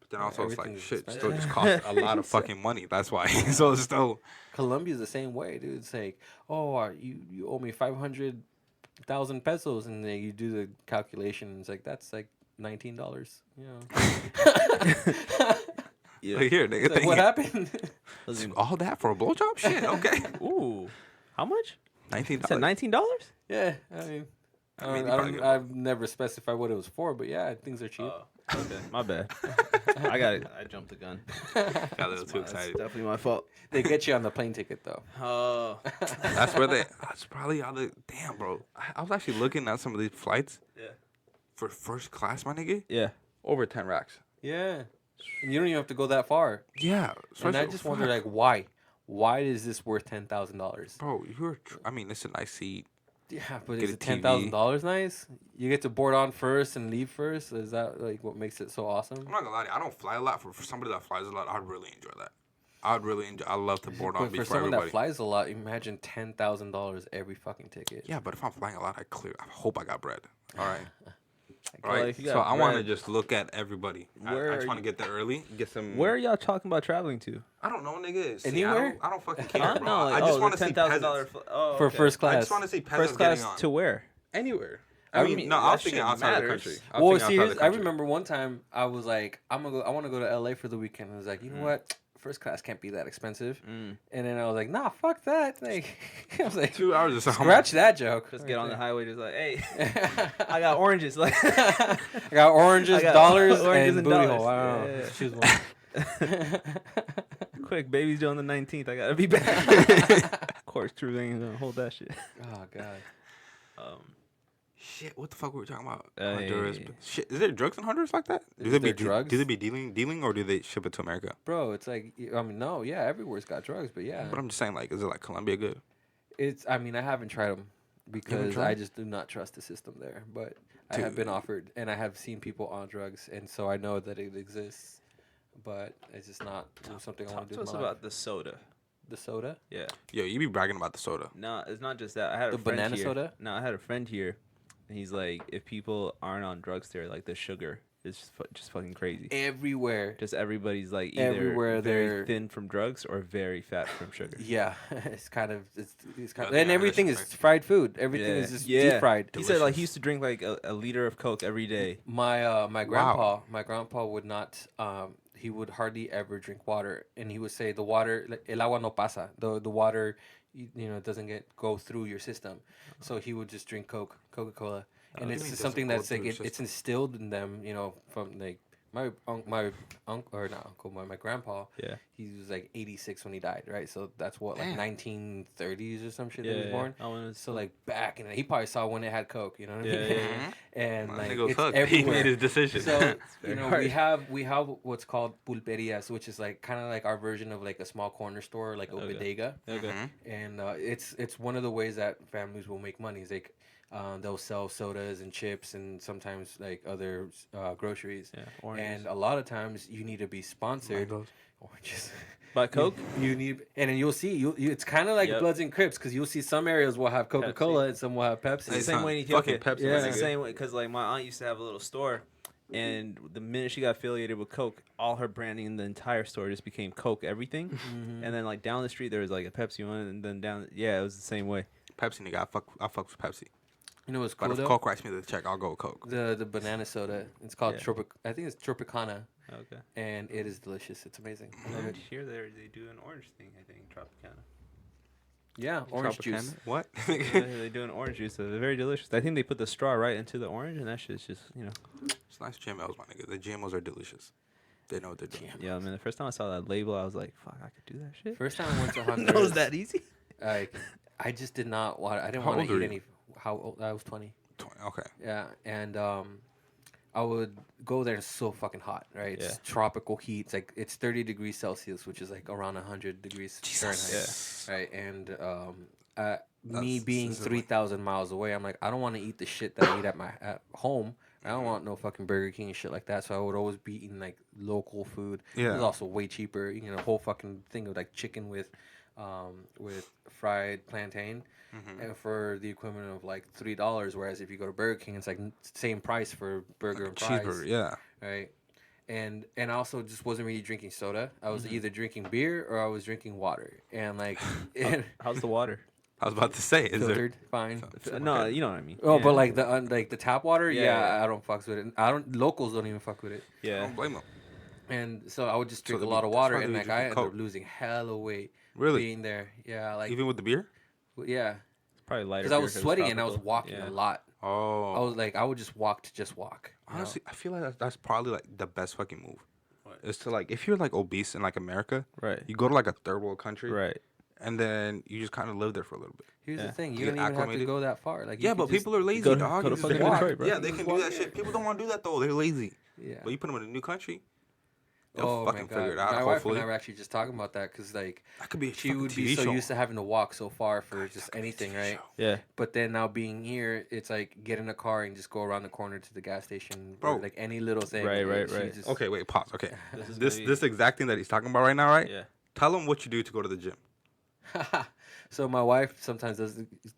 But then Yeah, also it's like, everything's shit, expensive. still just costs a lot of fucking money. That's why. So it's still. Colombia's the same way, dude. It's like, oh, you owe me 500,000 pesos, and then you do the calculation, and it's like that's like $19. You know, Yeah. Like, here, nigga. It's like, thank what you. happened? All that for a blowjob? Shit, okay. Ooh, how much? $19. It's at $19. Yeah, I mean, I mean, you I probably don't, go- I've never specified what it was for, but yeah, things are cheap. Oh, okay, my bad. I got it. I jumped the gun. Got a little too That's excited. definitely my fault. They get you on the plane ticket though. Oh, That's where they. That's probably how they. Damn, bro. I was actually looking at some of these flights yeah, for first class, my nigga. yeah. Over 10 racks. Yeah, and you don't even have to go that far. Yeah. And I especially- just wonder, fuck. like, why? Why is this worth $10,000? Bro, I mean, it's a nice seat. Yeah, but Get is a it TV. $10,000 nice? You get to board on first and leave first. Is that like what makes it so awesome? I'm not gonna lie to you. I don't fly a lot. For somebody that flies a lot, I'd really enjoy that. I'd really enjoy. I love to board on But for before someone everybody. that flies a lot, imagine $10,000 every fucking ticket. Yeah, but if I'm flying a lot, I hope I got bread. All right. All Well, right. if you So got I want to bread- just look at everybody. I Where just are want to get there early. Get some. Where are y'all talking about traveling to? I don't know, nigga. See, Anywhere? I don't fucking care, Huh? bro. No, like, I just want the to see $10,000 peasants. Oh, For okay. first class. I just want to see peasants First class getting on. to where? Anywhere. I I mean, mean, no, I was that thinking shit outside the matters. country. I was Well, thinking see, outside the I country. remember one time I was like, I want to go to LA for the weekend. I was like, you know what? First class can't be that expensive. And then I was like, nah, fuck that. Like, I was like, 2 hours or something. scratch that joke. Just get on the highway, just like, hey, I got oranges. Like, I got oranges, I got dollars, oranges and and booty dollars. hole. I don't know. Yeah. Choose one. quick, baby's due on the 19th. I gotta be back. Corkscrew ain't gonna hold that shit. Oh god. Shit, what the fuck were we talking about? Hey. Honduras. Shit, is there drugs in Honduras like that? Is there drugs? Do they be dealing, or do they ship it to America? Bro, it's like I mean, no, yeah, everywhere's got drugs, but yeah, But I'm just saying, like, is it like Colombia good? it's. I mean, I haven't tried them because tried? I just do not trust the system there. But I have been Dude. offered, and I have seen people on drugs, and so I know that it exists. But it's just not something I want Talk to to do. us with my life. about the soda. The soda, Yeah. Yo, you be bragging about the soda. No, it's not just that. I had a The friend banana here. soda? No, I had a friend here, and he's like, if people aren't on drugs, there, like the sugar It's just fucking crazy. Everywhere. Just everybody's like either Everywhere very they're- thin from drugs or very fat from sugar. Yeah, it's kind of Yeah, and they are everything is delicious, fried food. Everything is just deep fried. He said like Delicious. he used to drink like a liter of Coke every day. My grandpa would not he would hardly ever drink water, and he would say the water like, el agua no pasa, the water it doesn't go through your system, so he would just drink Coca-Cola, and What do you it's mean just doesn't something go that's through like your it's system? instilled in them, from like my uncle or not uncle, my grandpa. Yeah. He was like 86 when he died, right? So that's what like Damn. 1930s or some shit that he was born. I wanna- So like back in he probably saw when it had Coke, you know what I Yeah, mean? yeah, yeah. And My like nigga was it's hooked. He everywhere. made his decision. So very we hard. have what's called pulperias, which is like kind of like our version of like a small corner store, like a Okay. bodega. Okay. And it's one of the ways that families will make money. Is like they'll sell sodas and chips and sometimes like other groceries. Yeah. Oranges. And a lot of times you need to be sponsored. Mangoes. Oranges. By Coke. You need, and then you'll see it's kind of like Yep. Bloods and Crips because you'll see some areas will have Coca-Cola and some will have Pepsi. It's the Hey, same son, way in fucking Ethiopia. Pepsi, Yeah. It's nigga. the same way because like my aunt used to have a little store, and the minute she got affiliated with Coke, all her branding in the entire store just became Coke everything. Mm-hmm. And then like down the street there was like a Pepsi one, and then it was the same way. Pepsi, nigga. I fuck with Pepsi. You know what's But cool if though? Coke writes me the check, I'll go with Coke. The banana soda. It's called Yeah. I think it's Tropicana, Okay. and it is delicious. It's amazing. I love And it. here they do an orange thing. I think Tropicana. Yeah, orange juice. Tropicana? What? They do an orange juice. So they're very delicious. I think they put the straw right into the orange, and that shit's just It's nice GMOs, my nigga. The GMOs are delicious. They know what they're doing. Yeah, I mean, the first time I saw that label, I was like, "Fuck, I could do that shit." First time I went to That Honduras, was that easy. like I just did not want. I didn't How want old to were eat you? any. How old? I was 20. 20. Okay. Yeah, and I would go there. It's so fucking hot, right? It's Yeah. tropical heat. It's like it's 30 degrees Celsius, which is like around 100 degrees Fahrenheit. Right, and me That's being sizzling. 3,000 miles away, I'm like, I don't want to eat the shit that I eat at home. I don't want no fucking Burger King and shit like that. So I would always be eating like local food. It was Yeah. also way cheaper. You get a whole fucking thing of like chicken with fried plantain, and for the equivalent of like $3. Whereas if you go to Burger King, it's like same price for burger and fries. Cheeseburger, yeah. Right. And I also just wasn't really drinking soda. I was either drinking beer or I was drinking water. And like How's the water? I was about to say, is filtered, fine. No, you know what I mean. Oh, Yeah. but like the tap water, Yeah, yeah, yeah. I don't fucks with it. I don't. Locals don't even fuck with it. I Yeah. don't blame them. And so I would just drink they a lot be- of that's water, why they and be like I drinking ended Coke. up losing hella weight. Really? Being there, yeah, like Even with the beer? yeah, It's probably lighter. because I beer was 'cause it's sweating and I was tropical. walking Yeah. a lot. Oh. I was like, I would just walk to just walk. you know? Honestly, I feel like that's probably like the best fucking move. What? Is to like, if you're like obese in like America, Right. you go to like a third world country, Right. and then you just kind of live there for a little bit. Here's Yeah. the thing: To you get don't even have to acclimated. go that far. Like you Yeah, could but just- people are lazy, go to- dog. go to You just fucking walk. Detroit, bro. Yeah, they You can just do walk that there. shit. People don't want to do that though. They're lazy. yeah. But you put them in a new country, they'll Oh fucking my god! figure it out. My wife Hopefully, and I were actually just talking about that because like that could be a she fucking would TV be so show. used to having to walk so far for That just could be a anything, TV right? show. Yeah. But then now being here, it's like get in a car and just go around the corner to the gas station, Bro. or like any little thing. Right, and right, she right. just- Okay, wait, pause. Okay, This is this gonna be- this exact thing that he's talking about right now, right? Yeah. Tell him what you do to go to the gym. So my wife sometimes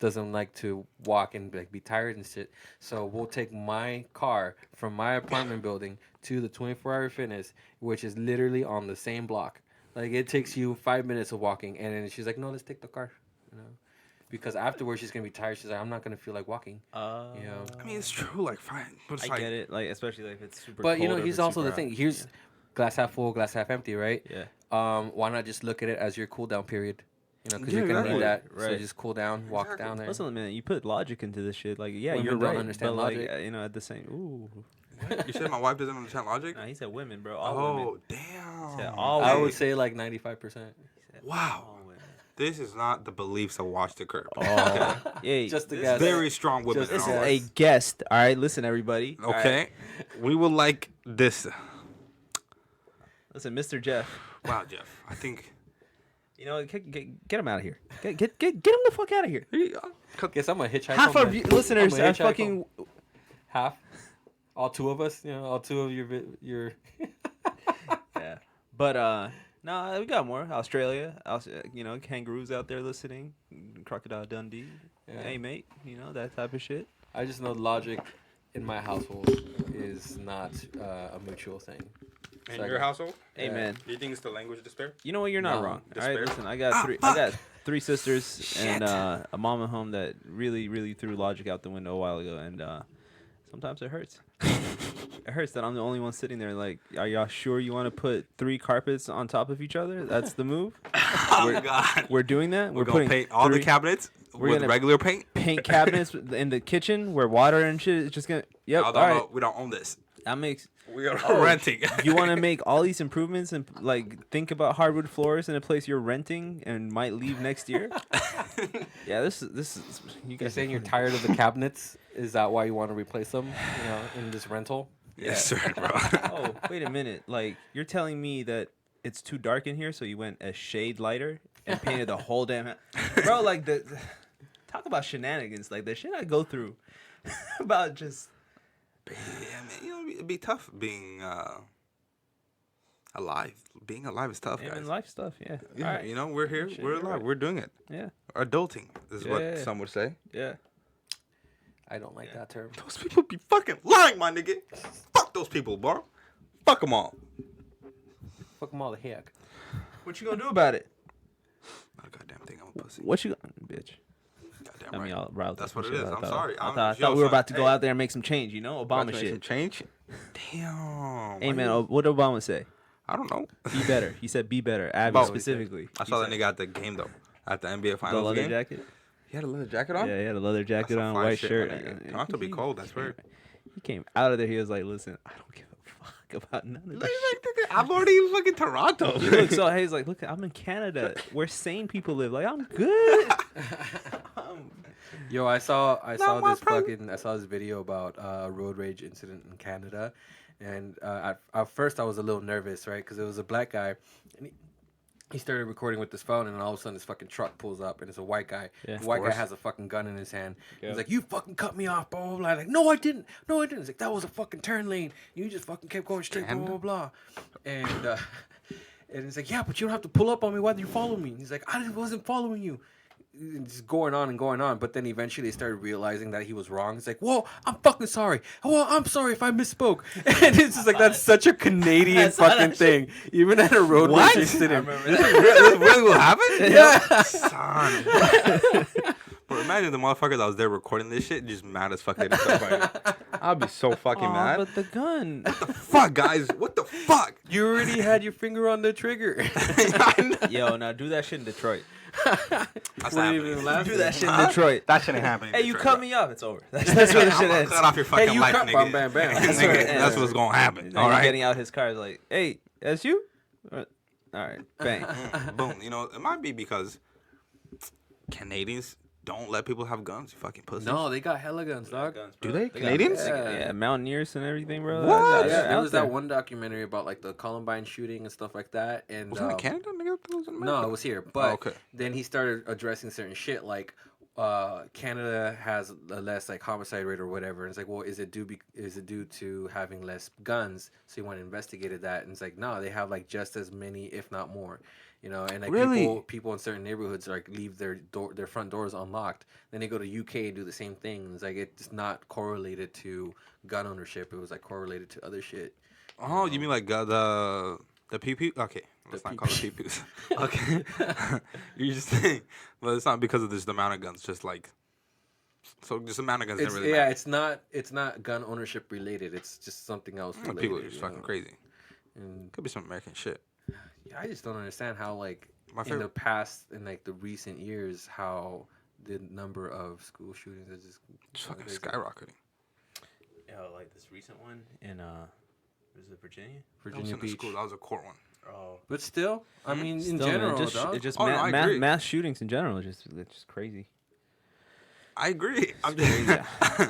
doesn't like to walk and like be tired and shit. So we'll take my car from my apartment building to the 24-hour fitness, which is literally on the same block. Like it takes you 5 minutes of walking, and then she's like, "No, let's take the car," you know, because afterwards she's gonna be tired. She's like, "I'm not gonna feel like walking." Uh, You know. I mean, it's true. Like, fine, but it's I like, get it. Like, especially like if it's super. But you cold know, or if here's it's also the super thing. hot. Here's glass half full, glass half empty, right? Yeah. Why not just look at it as your cool down period? You know, because Yeah, you're gonna exactly. need that. So Right. just cool down, walk Exactly. down there. Listen, man, you put logic into this shit. Like, yeah, Women you're don't right. understand but like, logic. you know, at the same. Ooh. you said my wife doesn't understand logic. Nah, he said women, bro. All women. Oh, damn. said all I women. would say like 95%. He said Wow. all women. This is not the beliefs of Watch the Curb. Oh, yeah. Just the this- guess. Very strong women. Just This is Yes. a guest. All right, listen, everybody. All right. Okay, we will like this. Listen, Mr. Jeff. Wow, Jeff. I think. You know, get him out of here. Get him the fuck out of here. Here you go. Guess I'm gonna hitchhike. Half home of then. you listeners I'm gonna are hitchhike fucking. home. Half. All two of us. You know, all two of your. Yeah, but no, we got more. Australia, you know, kangaroos out there listening. Crocodile Dundee. Yeah. Hey, mate. You know that type of shit. I just know logic in my household is not a mutual thing. In So your household? Hey, man. Do you think it's the language of despair? You know what? You're not No, wrong. All despair. right, listen. I got three sisters and a mom at home that really threw logic out the window a while ago, and sometimes it hurts. It hurts that I'm the only one sitting there. Like, are y'all sure you want to put 3 carpets on top of each other? That's the move. Oh, God. We're doing that. We're going to paint all the cabinets with gonna regular paint? paint cabinets in the kitchen where water and shit is just gonna. Yep. All right. We don't own this. That makes. We are renting. You want to make all these improvements and like think about hardwood floors in a place you're renting and might leave next year? Yeah, this is. You You're guys saying you're tired of the cabinets? Is that why you want to replace them? In this rental? Yes, sir, bro. Oh, wait a minute. Like, you're telling me that it's too dark in here, so you went a shade lighter and painted the whole damn bro, like, talk about shenanigans. Like, the shit I go through about just... Yeah, man, it'd be tough being alive. Being alive is tough, guys. life stuff, yeah. Yeah, All right. we're here. Shit, We're you're alive. right. We're doing it. Yeah, Adulting is what Yeah. some would say. yeah. I don't like that term. Those people be fucking lying, my nigga. Fuck those people, bro. Fuck them all. Fuck them all the heck. What you gonna do about it? Not a goddamn thing. I'm a pussy. What you... Bitch. Goddamn I right. mean, y'all riled That's up what and it shit. is. I I'm thought- sorry. I I'm- thought yo, we were son, about to go hey. out there and make some change, you know? About Obama to make some shit. change. Damn. Hey, Why man, you- what did Obama say? I don't know. Be better. He said be better. Abby About- specifically. I saw that nigga at the game though. At the NBA The Finals leather game. jacket? He had a leather jacket on. Yeah, he had a leather jacket some on, fire white shit, shirt. my nigga. and- Not to be cold, that's weird. He came out of there. He was like, "Listen, I don't give a fuck about none of Look, this shit." like, nigga, I'm already in fucking Toronto. He looked so. He's like, "Look, I'm in Canada, where sane people live. Like, I'm good." Yo, I saw my this problem. I saw this video about a road rage incident in Canada, and at first I was a little nervous, right? Because it was a black guy, and he started recording with his phone, and all of a sudden this fucking truck pulls up, and it's a white guy. Yeah. The white guy course. has a fucking gun in his hand. Yeah. He's like, "You fucking cut me off, blah blah blah." Like, "No, I didn't. No, I didn't." He's like, "That was a fucking turn lane. You just fucking kept going straight, blah blah blah." And and he's like, "Yeah, but you don't have to pull up on me while you follow me." And he's like, "I wasn't following you." And just going on and going on, but then eventually they started realizing that he was wrong. It's like, "Whoa, I'm fucking sorry. Well, I'm sorry if I misspoke." And it's just like, that's such a Canadian That's not fucking that thing. Even at a road What? rage incident. This really will happen? Yeah. Son. Bro, imagine the motherfucker that was there recording this shit just mad as fuck. I'd be so fucking mad. But the gun. Fuck, guys. What the fuck? You already had your finger on the trigger. Yo, now do that shit in Detroit. That's Wouldn't not even happening. laugh. Do that shit in Huh? Detroit. That shit ain't happening. Hey, you cut me off. It's over. That's where the I'm shit gonna ends. cut off your fucking you life, cut- nigga. bam, bam, bam. Nigga, That's where it that's ends. what's gonna happen. Now All you're right. getting out his car. Like, hey, that's you. All right, bang. Boom. You know, it might be because Canadians don't let people have guns. You fucking pussy. No, they got hella guns, dog. Do they? got- Canadians? Yeah. Yeah, mountaineers and everything, bro. What? Yeah, there out was that one documentary about like the Columbine shooting and stuff like that. And Was that in Canada, nigga? It was in America. no, it was here. But okay. then he started addressing certain shit like Canada has a less like homicide rate or whatever. And it's like, well, is it due to having less guns? So he went and investigated that, and it's like, no, they have like just as many, if not more. You know, and like Really? people in certain neighborhoods like leave their front doors unlocked. Then they go to UK and do the same thing. It's like it's not correlated to gun ownership. It was like correlated to other shit. Oh, you mean like the pee-pee? Okay, let's not call it pee-pees. Okay. You're just saying, well, it's not because of this the amount of guns, just like, so just the amount of guns It's, didn't really yeah, matter. it's not gun ownership related. It's just something else related. People are just you fucking know? crazy. And Could be some American shit. yeah, I just don't understand how like My in the favorite- past in like the recent years how the number of school shootings is just Just fucking crazy. skyrocketing. Yo, like this recent one in was it Virginia? That was Virginia in the Beach. school. That was a court one. Oh, But still, I mean, in still, man, general, just, dog. it's just Oh, no, I agree. mass shootings in general. It's just crazy. I agree. I'm crazy. just,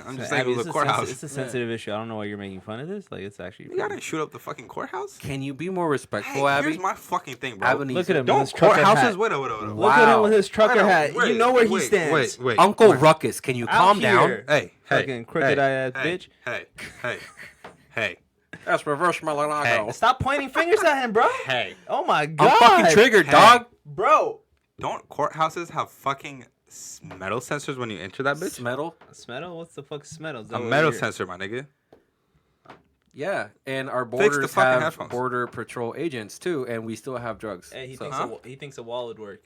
I'm just saying Abby, it was it's a courthouse. It's a sensitive issue. I don't know why you're making fun of this. Like, it's actually. You gotta shoot up the fucking courthouse? Can you be more respectful, Hey, Abby? here's my fucking thing, bro. Albanese. Look at him. with Don't his trucker courthouses. hat. Wait. Look at him with his trucker hat. You know where he stands. Wait. Uncle Ruckus, can you Out calm down? here. Hey, Fucking crooked eye ass bitch. Hey. That's reverse Milanago. Stop pointing fingers at him, bro. Hey. Oh my god. I'm fucking triggered, Hey. dog. Bro. Don't courthouses have fucking metal sensors when you enter that bitch? Metal. Smetal? What's the fuck Smetal? A metal sensor, my nigga. Yeah, and our Fix the borders fucking have headphones. border patrol agents too, and we still have drugs. Hey, he So- thinks a wall would work.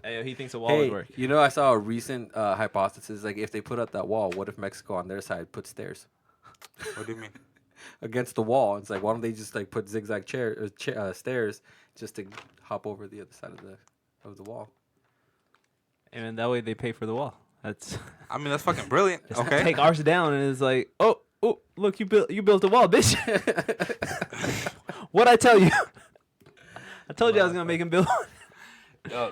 Hey, he thinks a wall Hey, would work. you know, I saw a recent hypothesis. Like, if they put up that wall, what if Mexico on their side put stairs What do you mean? against the wall? It's like, why don't they just like put zigzag stairs just to hop over the other side of the wall? And that way they pay for the wall. That's I mean, that's fucking brilliant. Okay. take ours down, and it's like, oh, look, you built a wall, bitch. What'd I tell you? I told you I was gonna make him build one. Yo.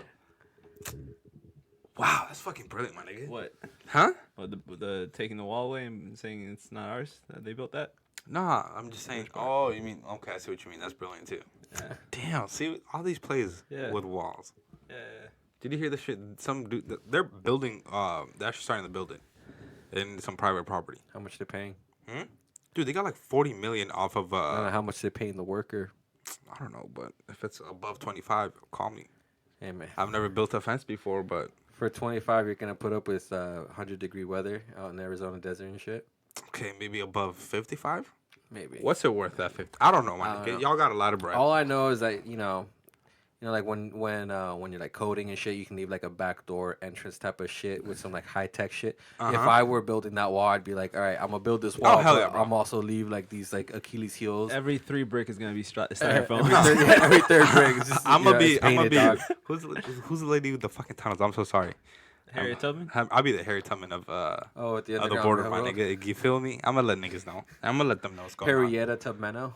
Wow, that's fucking brilliant, my nigga. What? Huh? What, the taking the wall away and saying it's not ours? That they built that? Nah, I'm just saying. Oh, you mean? Okay, I see what you mean. That's brilliant too. Yeah. Damn. See all these plays Yeah. with walls. Yeah. Did you hear this shit? Some dude, they're building. They're actually starting to build it in some private property. How much they're paying? Dude, they got like 40 million off of. I don't know how much they're paying the worker. I don't know, but if it's above 25, call me. Hey man, I've never built a fence before, but for 25, you're gonna put up with 100-degree weather out in Arizona desert and shit. okay, maybe above 55. Maybe. What's it worth at 50? I don't know, I man. don't know. Y'all got a lot of bread. All I know is that like when you're like coding and shit, you can leave like a backdoor entrance type of shit with some like high tech shit. If I were building that wall, I'd be like, all right, I'm gonna build this wall, hell but yeah, bro. I'm also leave like these like Achilles heels. Every 3 brick is gonna be every, styrofoam. every third brick. Is just, I'm gonna be. dog. Who's the lady with the fucking tunnels? I'm so sorry. Harriet Tubman? I'll be the Harry Tubman of Oh, at the of the underground border, my railroad. nigga. You feel me? I'm gonna let niggas know. I'm gonna let them know what's going on. Harrietta Tubmano.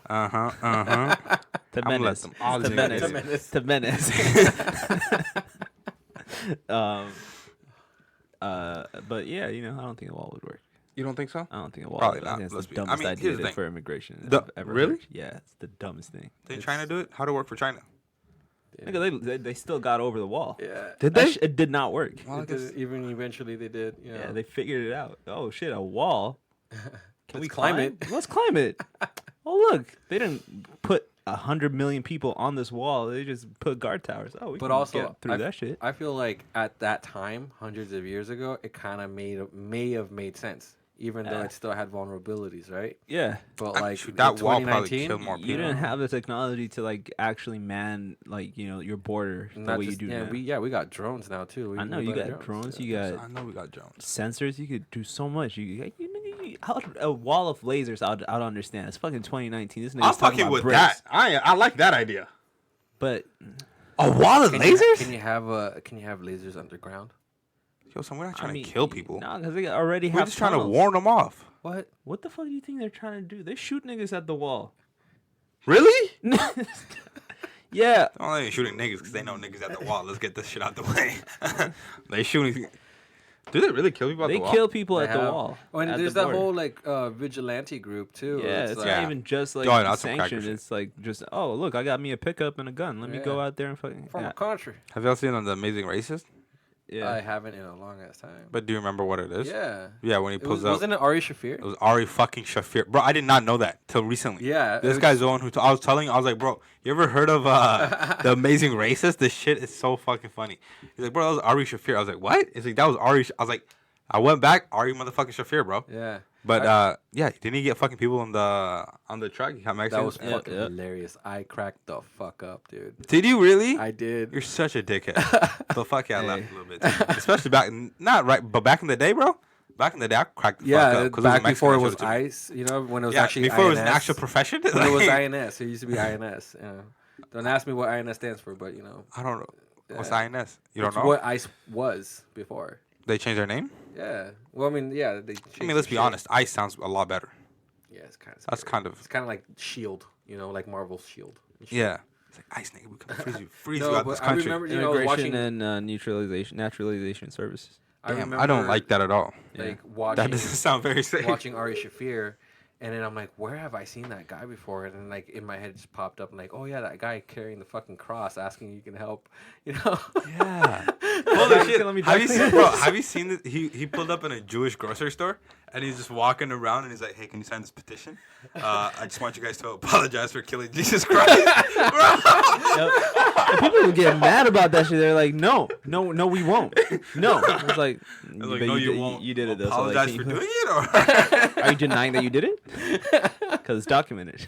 To I'm gonna let menace. them all To niggas menace. know. menace. To menace. But yeah, I don't think a wall would work. You don't think so? I don't think a wall. Probably would. not. I think it's Let's the be- I dumbest mean, idea here's the thing. for immigration. The- I've ever really? heard. Yeah, it's the dumbest thing. They trying to do it? How'd it work for China? Nigga, they still got over the wall. Yeah. Did That they? it did not work. Well, I It guess- did- even eventually they did. Yeah, they figured it out. Oh shit, a wall. Can we climb climb it. Let's climb it. Oh look, they didn't put 100 million people on this wall. They just put guard towers. Oh, we But can also, get through that shit. I feel like at that time, hundreds of years ago, it kind of may have made sense, even though Yeah. it still had vulnerabilities, right? Yeah. But I- like shoot, that in wall probably 2019, killed more You people. didn't have the technology to like actually man your border the not way just- you do yeah, now. we got drones now too. I know you got drones. You got I know we got Jones. sensors. You could do so much. A wall of lasers. I'd understand. It's fucking 2019. This nigga's I'm talking fucking about with bricks. that. I like that idea. But A wall of Can lasers? you have lasers underground? Yo, son, we're not I trying mean, to kill people. No, because they already We're have. just trying to tunnels. warn them off. What? What the fuck do you think they're trying to do? They shoot niggas at the wall. Really? Yeah. Well, they ain't shooting niggas because they know niggas at the wall. Let's get this shit out the way. They shooting. Do they really kill people at They the wall? kill people They at the have- wall. Oh, and at there's the that border. whole like vigilante group too. Yeah, it's like, not even just like Oh, that's some cracker sanctioned. shit. It's like just look, I got me a pickup and a gun. Let me go Yeah. out there and fucking from a country. Have y'all seen on The Amazing Racist? yeah. I haven't in a long ass time. But do you remember what it is? Yeah. Yeah, when he It pulls was, up. wasn't it Ari Shafir? It was Ari fucking Shafir. Bro, I did not know that till recently. Yeah. This it guy's the one who I was telling you, I was like, bro, you ever heard of The Amazing Racist? This shit is so fucking funny. He's like, bro, that was Ari Shafir. I was like, what? He's like, that was Ari. I was like, I went back, Ari motherfucking Shafir, bro. Yeah. But yeah, didn't he get fucking people on the truck? He got That Mexicans? was fucking yeah. hilarious. I cracked the fuck up, dude. Did you really? I did. You're such a dickhead. But fuck yeah, I laughed a little bit. Too. Especially not right, but back in the day, bro. Back in the day, I cracked the fuck Yeah, up. 'cause back Mexican, before it I was showed to me. ICE, when it was Yeah, actually before it was an INS. actual profession. When it was Like, INS. It used to be INS. Don't ask me what INS stands for, but I don't know. What's Yeah. INS? You don't it's know? what ICE was before. They changed their name? Yeah. Well, I mean, yeah. They I mean, let's be honest. ICE sounds a lot better. Yeah, it's kind of. That's kind of. It's kind of like Shield. Like Marvel's Shield. Yeah. It's like ICE, nigga. We can freeze No, you out but this I country. remember, Immigration watching. and naturalization services. Damn, I don't like that at all. Like That watching. doesn't sound very safe. watching Ari Shafir, And then I'm like, where have I seen that guy before? And then like in my head it just popped up, like, oh yeah, that guy carrying the fucking cross, asking you can help, you know? Yeah. Holy shit! Let me Have you dry seen, clean bro? this. Have you seen this? He pulled up in a Jewish grocery store, and he's just walking around, and he's like, "Hey, can you sign this petition? I just want you guys to apologize for killing Jesus Christ." Yep. And people will get mad about that shit. They're like, no, we won't. No. It's like, I was like, but no, you did- won't. You did it though. Apologize so for like, doing it, or Are you denying that you did it? Because it's documented.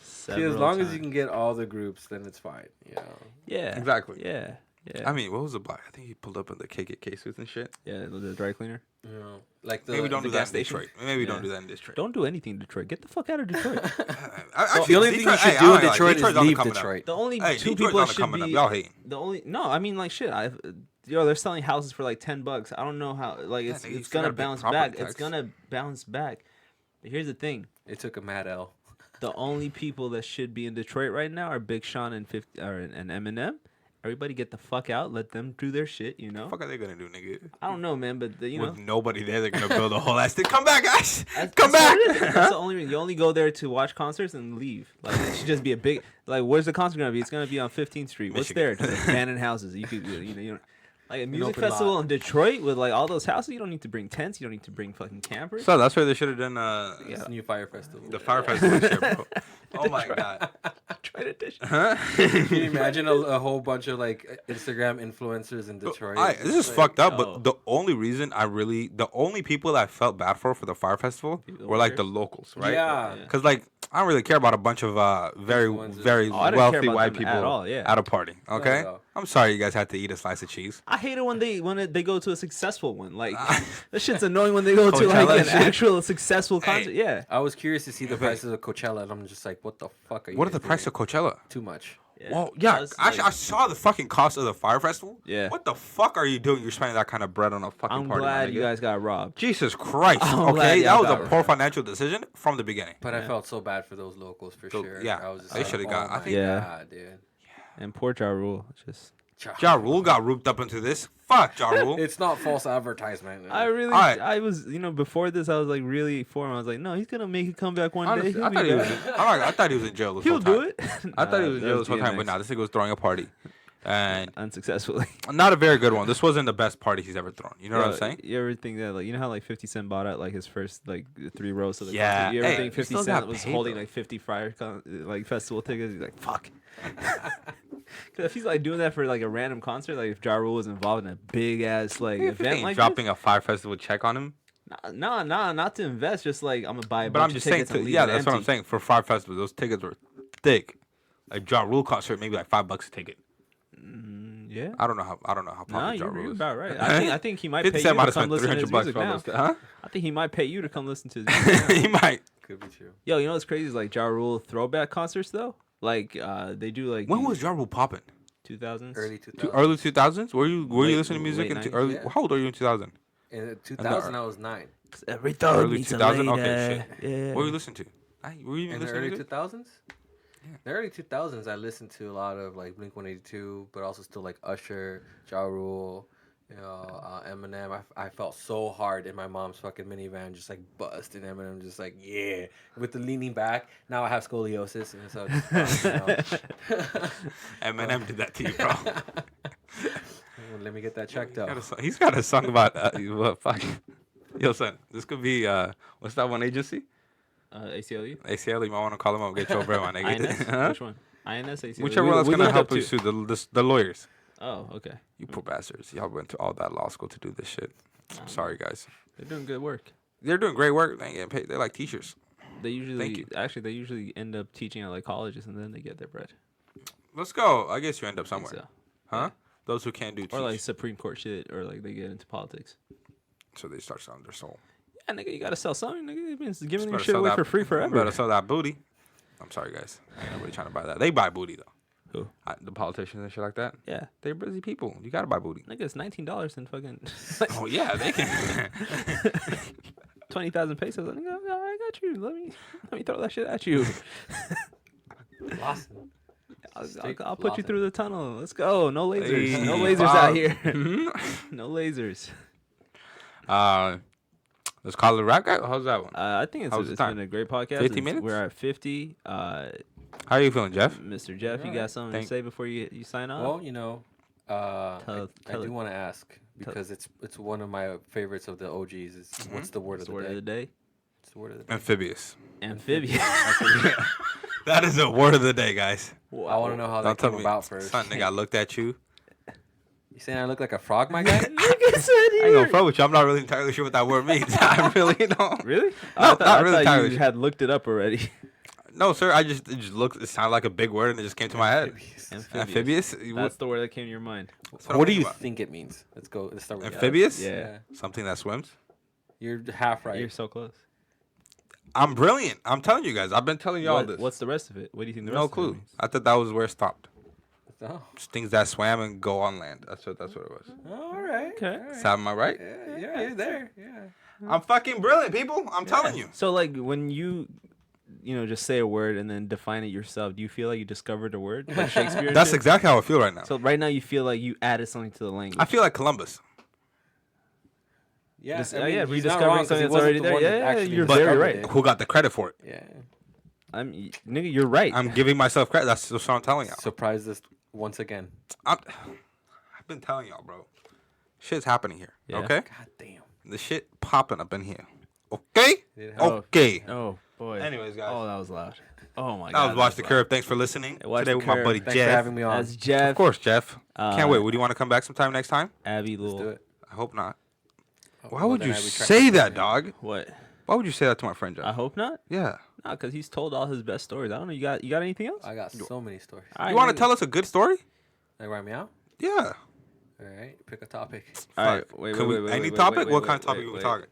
See, as Several long as you times. can get all the groups, then it's fine. You know? Yeah. Exactly. Yeah. I mean, what was the black? I think he pulled up in the KKK suits and shit. Yeah, the dry cleaner. You know, like the Maybe don't the do that gas in station. Detroit. Maybe Yeah. don't do that in Detroit. Don't do anything in Detroit. Get the fuck out of Detroit. Actually, The only thing you Detroit- should hey, do I in don't know, Detroit is Detroit's on the leave coming up. The Detroit. only Hey, two Detroit's people on that the should coming up. be Y'all hating. the only I mean like shit. They're selling houses for like $10. I don't know how like Yeah, it's nigga, you it's still gonna gotta pay bounce property back. tax. It's gonna bounce back. But here's the thing: It took a mad L. the only people that should be in Detroit right now are Big Sean and Eminem. Everybody get the fuck out. Let them do their shit. You know. What the fuck are they gonna do, nigga? I don't know, man, but you know. With nobody there, they're gonna build a whole ass thing. Come back, guys. That's- Come that's back. what it is. That's the only reason. You only go there to watch concerts and leave. Like it should just be a big. Like where's the concert gonna be? It's gonna be on 15th Street. What's Michigan. there? Just abandoned houses. You could you know. Like a music open festival lot. in Detroit with like all those houses, you don't need to bring tents. You don't need to bring fucking campers. So that's where they should have done It's new fire festival. the fire festival shit, bro. Oh my god. Detroit edition. Can you imagine a whole bunch of like Instagram influencers in Detroit? This is Like, fucked up, oh. but the only reason the only people that I felt bad for the fire festival People were like there? the locals, right? Yeah. Because like I don't really care about a bunch of very Influencers. very Oh, I didn't care wealthy about white them people at all, yeah. at a party. Okay, at all. I'm sorry you guys had to eat a slice of cheese. I hate it when they go to a successful one. Like that shit's annoying when they go to Coachella like an shit. actual successful Hey. concert. Yeah. I was curious to see the prices of Coachella, and I'm just like, what the fuck are you? What are the guys price of doing? Coachella? Too much. Yeah. Well, yeah, I was, actually, like, I saw the fucking cost of the fire festival. Yeah. What the fuck are you doing? You're spending that kind of bread on a fucking I'm party. my glad you nigga. guys got robbed. Jesus Christ. I'm glad Okay, that y'all was a got poor robbed. financial decision from the beginning. But I Yeah. felt so bad for those locals for So, sure. yeah, I was just they like, shoulda oh got- I my think- Yeah. God, dude. And poor Ja Rule. Just Ja Rule got rooped up into this. Fuck Ja Rule. It's not false advertisement. Alright. I was, before this, I was like really for him. I was like, no, he's gonna make a comeback one Honestly, day. I thought he was. I thought he was in jail this He'll whole time. do it. I thought he was in Nah, jail that this whole time, but DMX. nah, this nigga was throwing a party, and Unsuccessfully. not a very good one. This wasn't the best party he's ever thrown. You know what I'm saying? You ever think that, like, you know how like 50 Cent bought out like his first like 3 rows of the Yeah. concert? You ever Hey, think he 50 still Cent got was paid, holding though. like 50 like festival tickets? He's like, fuck. Because if he's like doing that for like a random concert, like if Ja Rule was involved in a big ass like If event ain't like dropping a fire festival check on him. this, nah, not to invest. Just like I'm gonna buy a But bunch I'm just of saying, tickets and leave yeah, it that's what I'm empty. saying. For fire festivals, those tickets were thick. Like Ja Rule concert, maybe like $5 a ticket. Yeah. I don't know how Nah, popular Ja you're Rule is. about right. I think he might 50 pay you Cent might to have come spent listen to his $300 music for all now. those guys. Huh? I think he might pay you to come listen to his music now. He might. Could be true. Yo, you know what's crazy is like Ja Rule throwback concerts though. Like they do like When was Ja Rule popping? 2000s. Early 2000s. Early 2000s? Were you Late- listening to music late in 90s, early? yeah. How old are you in 2000? In 2000, I was 9. Every thug Early needs a 2000? lady. Okay, Yeah. What were you listening to? Were you even In the listening early to music? 2000s? The early 2000s, I listened to a lot of like Blink 182, but also still like Usher, Ja Rule, Eminem. I felt so hard in my mom's fucking minivan, just like busting Eminem, just like yeah, with the leaning back. Now I have scoliosis, and so Eminem did that to you, bro. let me get that checked out. He's got a song about what fuck. Yo, son, this could be what's that one agency? ACLU. ACLU. You might want to call him up, get your bread, my nigga. INS. Huh? Which one? INS. ACLU. Whichever one that's We gonna looked help up you too. sue the lawyers. Oh, okay. You poor bastards. Y'all went to all that law school to do this shit. I'm sorry, guys. They're doing good work. They're doing great work. They ain't getting paid. They're like teachers. They usually Thank you. they usually end up teaching at like colleges and then they get their bread. Let's go. I guess you end up I think somewhere. so. Huh? Those who can't do teach. Or like Supreme Court shit, or like they get into politics. So they start selling their soul. Yeah, nigga, you gotta sell something. Nigga, you've been giving your Better shit sell away that- for free forever. Better sell that booty. I'm sorry, guys. I ain't really trying to buy that. They buy booty, though. Who? The politicians and shit like that. Yeah, They're busy people. You got to buy booty. nigga, it's $19 and fucking Oh, yeah. They can. 20,000 pesos. Nigga, I got you. Let me throw that shit at you. Lawson. I'll put you through the tunnel. Let's go. No lasers. No Hey, lasers out Bob. here. No lasers. Let's call it a wrap, guy. How's that one? I think How was the it's time? been a great podcast. 50 minutes? We're at 50. How are you feeling, Jeff? Mr. Jeff, you Alright. got something to say before you sign off? Well, you know, I tell do it. want to ask because it's one of my favorites of the OGs. Is what's the word What's of the the word day? of the day? What's the word of the day? Amphibious. Amphibious. That is the word of the day, guys. I want to know how Don't that tell came me. about first. Son, nigga, I looked at you. You saying I look like a frog, my guy? I ain't gonna front with you. I'm not really entirely sure what that word means. I really don't. Really? No, I not really thought entirely you sure. had looked it up already. No, sir. It just looked. It sounded like a big word, and it just came to my head. Amphibious. That's the word that came to your mind. What do you think it means? Let's go. Let's start with that. Amphibious? Yeah. Something that swims. You're half right. You're so close. I'm brilliant. I'm telling you guys. I've been telling y'all this. What's the rest of it? What do you think the rest No of it clue. means? I thought that was where it stopped. Oh. Just things that swam and go on land. That's what it was. All right. Okay. all right. So am I right? Yeah, you're there. Yeah. I'm fucking brilliant, people. I'm telling you. So, like, when you just say a word and then define it yourself, do you feel like you discovered a word? Like Shakespeare? and That's shit? exactly how I feel right now. So, right now, you feel like you added something to the language. I feel like Columbus. Yeah. Just- I mean, yeah, he's rediscovering not wrong 'cause something he that's wasn't already the there. one that Yeah, actually you're discovered very right. it. Who got the credit for it? Yeah. Nigga, you're right. I'm giving myself credit. That's what I'm telling y'all. Surprised us once again. I've been telling y'all, bro. Shit's happening here. Yeah. Okay? God damn. The shit popping up in here. Okay? It Oh, Okay. Oh boy. Anyways, guys. Oh, that was loud. Oh my That god. was Watch the Curve. Thanks for listening. Watch Today the with my Curve. buddy Thanks Jeff. for having me on. That's Jeff. Of course, Jeff. Can't wait. Uh, Would you want to come back sometime next time? Abby Let's do Lul. it. I hope not. Oh, Why well, would then you I retract say my that, statement. dog? What? Why would you say that to my friend, I Jeff? hope not. Yeah. Nah, because he's told all his best stories. I don't know. You got anything else? I got so many stories. All You right, want to nigga. tell us a good story? Like, write me out? Yeah. All right. Pick a topic. All right. Fuck. Wait, Can wait, we- wait, any wait, wait, topic? wait, What wait, kind of wait, topic we wait. talking?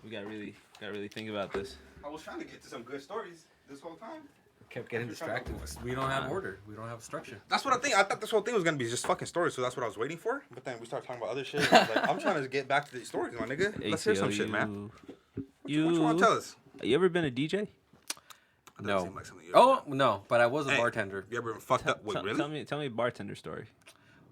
We gotta really think about this. I was trying to get to some good stories this whole time. Kept getting distracted. We don't have order. We don't have structure. That's what I think. I thought this whole thing was gonna be just fucking stories, so that's what I was waiting for. But then we started talking about other shit. And I was like, I'm trying to get back to these stories, my nigga. Let's hear some shit, man. What you want to tell us? You ever been a DJ? That doesn't No. seem like something you Oh, no. But I was a Hey. bartender. You ever been fucked up? Wait, really? Tell me a bartender story.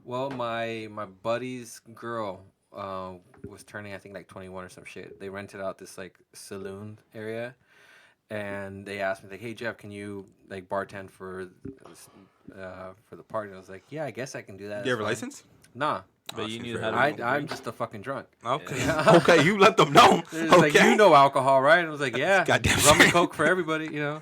Well, my buddy's girl was turning, I think, like 21 or some shit. They rented out this, like, saloon area. And they asked me, like, hey, Jeff, can you, like, bartend for the party? And I was like, yeah, I guess I can do that. Do you have a That's fine. license? Nah. But you seems knew fair. how to. I'm just a fucking drunk. Okay. Yeah. Okay, you let them know. It's Okay. like, you know alcohol, right? And I was like, yeah. Goddamn Rum and straight. Coke for everybody, you know?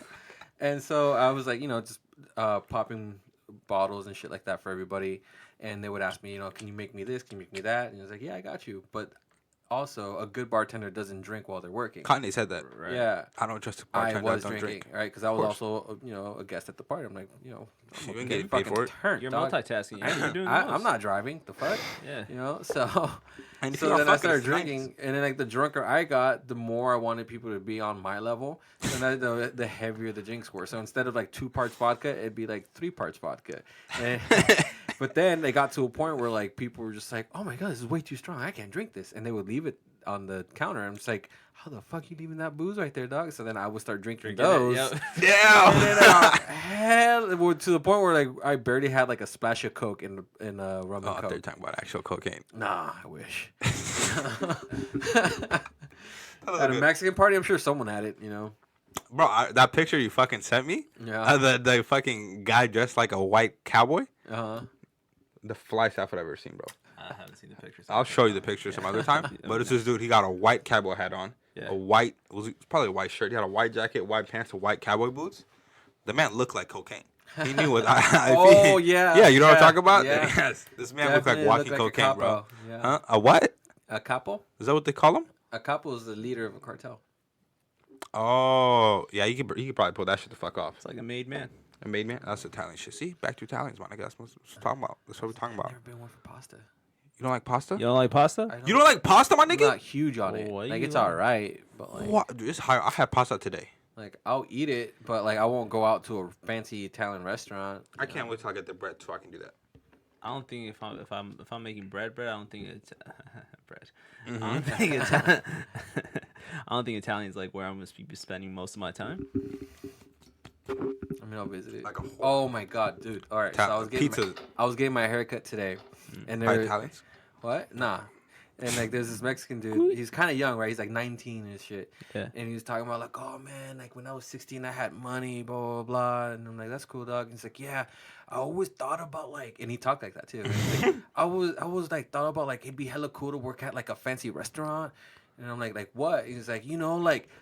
And so I was like, just popping bottles and shit like that for everybody. And they would ask me, can you make me this? Can you make me that? And I was like, yeah, I got you. But also, a good bartender doesn't drink while they're working. Kanye said that. Right. Yeah. I don't trust a I bartender was that don't drinking, drink. right? Because I was course. also, a guest at the party. I'm like, I'm You gonna ain't get getting paid fucking for it. turned, You're dog. multitasking. You're doing the I'm most. not driving. The fuck? Yeah. So And if so you're then not I fucking, started it's nice. drinking, and then like the drunker I got, the more I wanted people to be on my level, and the heavier the drinks were. So instead of like 2 parts vodka, it'd be like 3 parts vodka. And, but then they got to a point where like people were just like, "Oh my god, this is way too strong. I can't drink this," and they would leave it on the counter. I'm just like, "How the fuck you leaving that booze right there, dog?" So then I would start drinking those. And then, hell, well, to the point where like I barely had like a splash of Coke in rum Oh, and they're Coke. talking about actual cocaine. Nah, I wish. At a Mexican party, I'm sure someone had it, Bro, that picture you fucking sent me, Yeah. the fucking guy dressed like a white cowboy, Uh-huh. the fly stuff I've ever seen, bro. I haven't seen the pictures. I'll show you the picture some other time. But it's this dude. He got a white cowboy hat on, Yeah. a white probably a white shirt. He had a white jacket, white pants, and white cowboy boots. The man looked like cocaine. He knew what. Oh, yeah. Yeah, you know what I'm Yeah, talking about? yeah. Yes. This man looked like Definitely walking looked like a cocaine, bro. capo, yeah. Huh? A what? A capo? Is that what they call him? A capo is the leader of a cartel. Oh, yeah. You could probably pull that shit the fuck off. It's like a made man. A made man. That's Italian shit. See, back to Italians, my nigga. That's what we're talking about. That's what we're talking about. Never been one for pasta. You don't like pasta? You don't like pasta? You don't like pasta, my I'm nigga? not huge on it. What Like, you it's like? all right, but like, What? Dude, it's high. I had pasta today. like I'll eat it, but like I won't go out to a fancy Italian restaurant. I can't wait till I get the bread so I can do that. I don't think if I'm making bread, I don't think it's bread. Mm-hmm. I don't think it's I don't think Italian's like where I'm gonna be spending most of my time. I mean, I'll visit it. Like a Oh my god, dude! All right, so I was getting pizza. I was getting my haircut today, and By there Italians? what? Nah, And like, there's this Mexican dude. He's kind of young, right? He's like 19 and shit. Yeah. And he was talking about like, oh man, like when I was 16, I had money, blah blah blah. And I'm like, that's cool, dog. And he's like, yeah, I always thought about like, and he talked like that too. He's like, I was like thought about like it'd be hella cool to work at like a fancy restaurant. And I'm like what? He's like,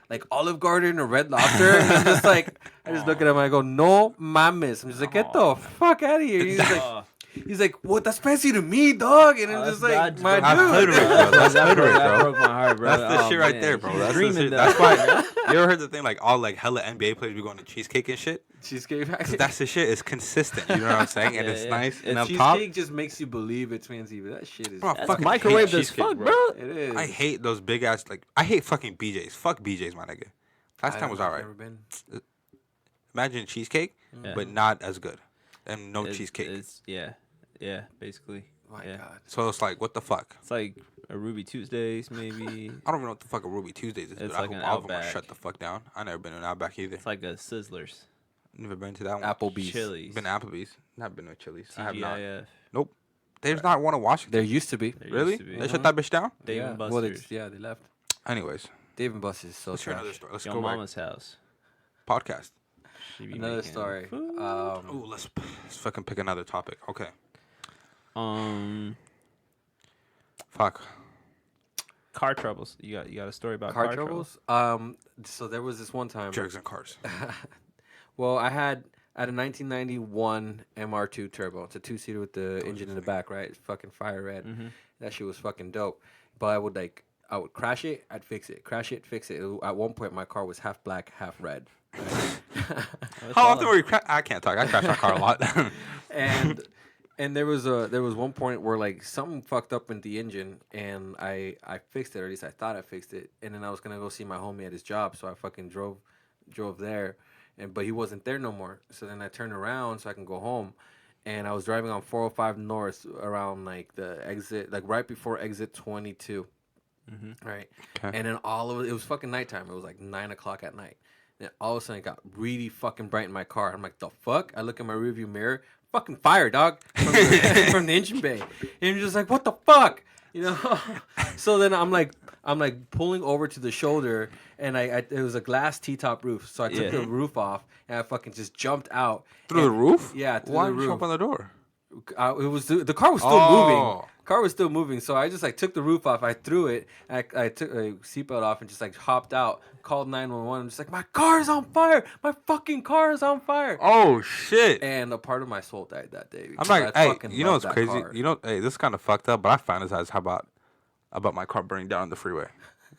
like Olive Garden or Red Lobster. And I'm just like, I just look at him and I go, no mames. I'm just like, get the fuck out of here. He's like, what? That's fancy to me, dog. And I'm just like, my dude. That's literate, That bro. broke my heart, bro. That's the shit right there, bro. That's the shit. Though. That's why. You ever heard the thing like all like hella NBA players be going to cheesecake and shit? Cheesecake. 'Cause that's the shit. It's consistent. You know what I'm saying? And it's nice. And up cheesecake top, just makes you believe it's fancy, but that shit is. bro, I That's fucking microwave hate as cheesecake, fuck, bro. It is. I hate those big ass like. I hate fucking BJ's. Fuck BJ's, my nigga. Last time was alright. Never been. Imagine cheesecake, Yeah. but not as good, and no It's- cheesecake. It's basically. My yeah. God. So it's like, what the fuck? It's like a Ruby Tuesdays, maybe. I don't even know what the fuck a Ruby Tuesdays is. It's But I like hope an all of them will Outback. shut the fuck down. I never been to an Outback either. It's like a Sizzlers. Never been to that one. Applebee's. Chili's. Been to Applebee's. Not been to Chili's. I have not. TGIF. Nope. There's not one in Washington. There used to be. There Really? used to be. They shut that bitch down? Dave yeah. and Well, Buster's. they left. Anyways, Dave and Buster's is so let's hear trash. another story. Let's Your go back. mama's house. Podcast. She be Another making story. food. Ooh, let's fucking pick another topic. Okay. Fuck. Car troubles. You got a story about Car troubles. So there was this one time. Drugs and cars. Well, I had a 1991 MR2 turbo. It's a 2-seater with the engine in the back, right? It's fucking fire red. Mm-hmm. That shit was fucking dope. But I would crash it, I'd fix it. Crash it, fix it. At one point, my car was half black, half red. Right? How often were you I can't talk. I crash my car a lot. And there was one point where like something fucked up in the engine, and I fixed it, or at least I thought I fixed it. And then I was gonna go see my homie at his job, so I fucking drove there, but he wasn't there no more. So then I turned around so I can go home, and I was driving on 405 North around like the exit, like right before exit 22, right? Okay. And then it was fucking nighttime. It was like 9 o'clock at night. And all of a sudden it got really fucking bright in my car. I'm like, the fuck? I look in my rearview mirror. Fucking fire, dog, from the engine bay. And you're just like, what the fuck? You know? So then I'm like pulling over to the shoulder, and it was a glass T-top roof. So I took the roof off, and I fucking just jumped out. Through the roof? Yeah, through Why the did you roof. jump on the door? The car was still moving. Car was still moving, so I just like took the roof off. I threw it. I took a seatbelt off and just like hopped out. Called 911. I'm just like, my car is on fire. My fucking car is on fire. Oh shit! And a part of my soul died that day. I'm like, hey, fucking you know loved what's that crazy? car. You know, hey, this is kind of fucked up, but I fantasize about my car burning down on the freeway.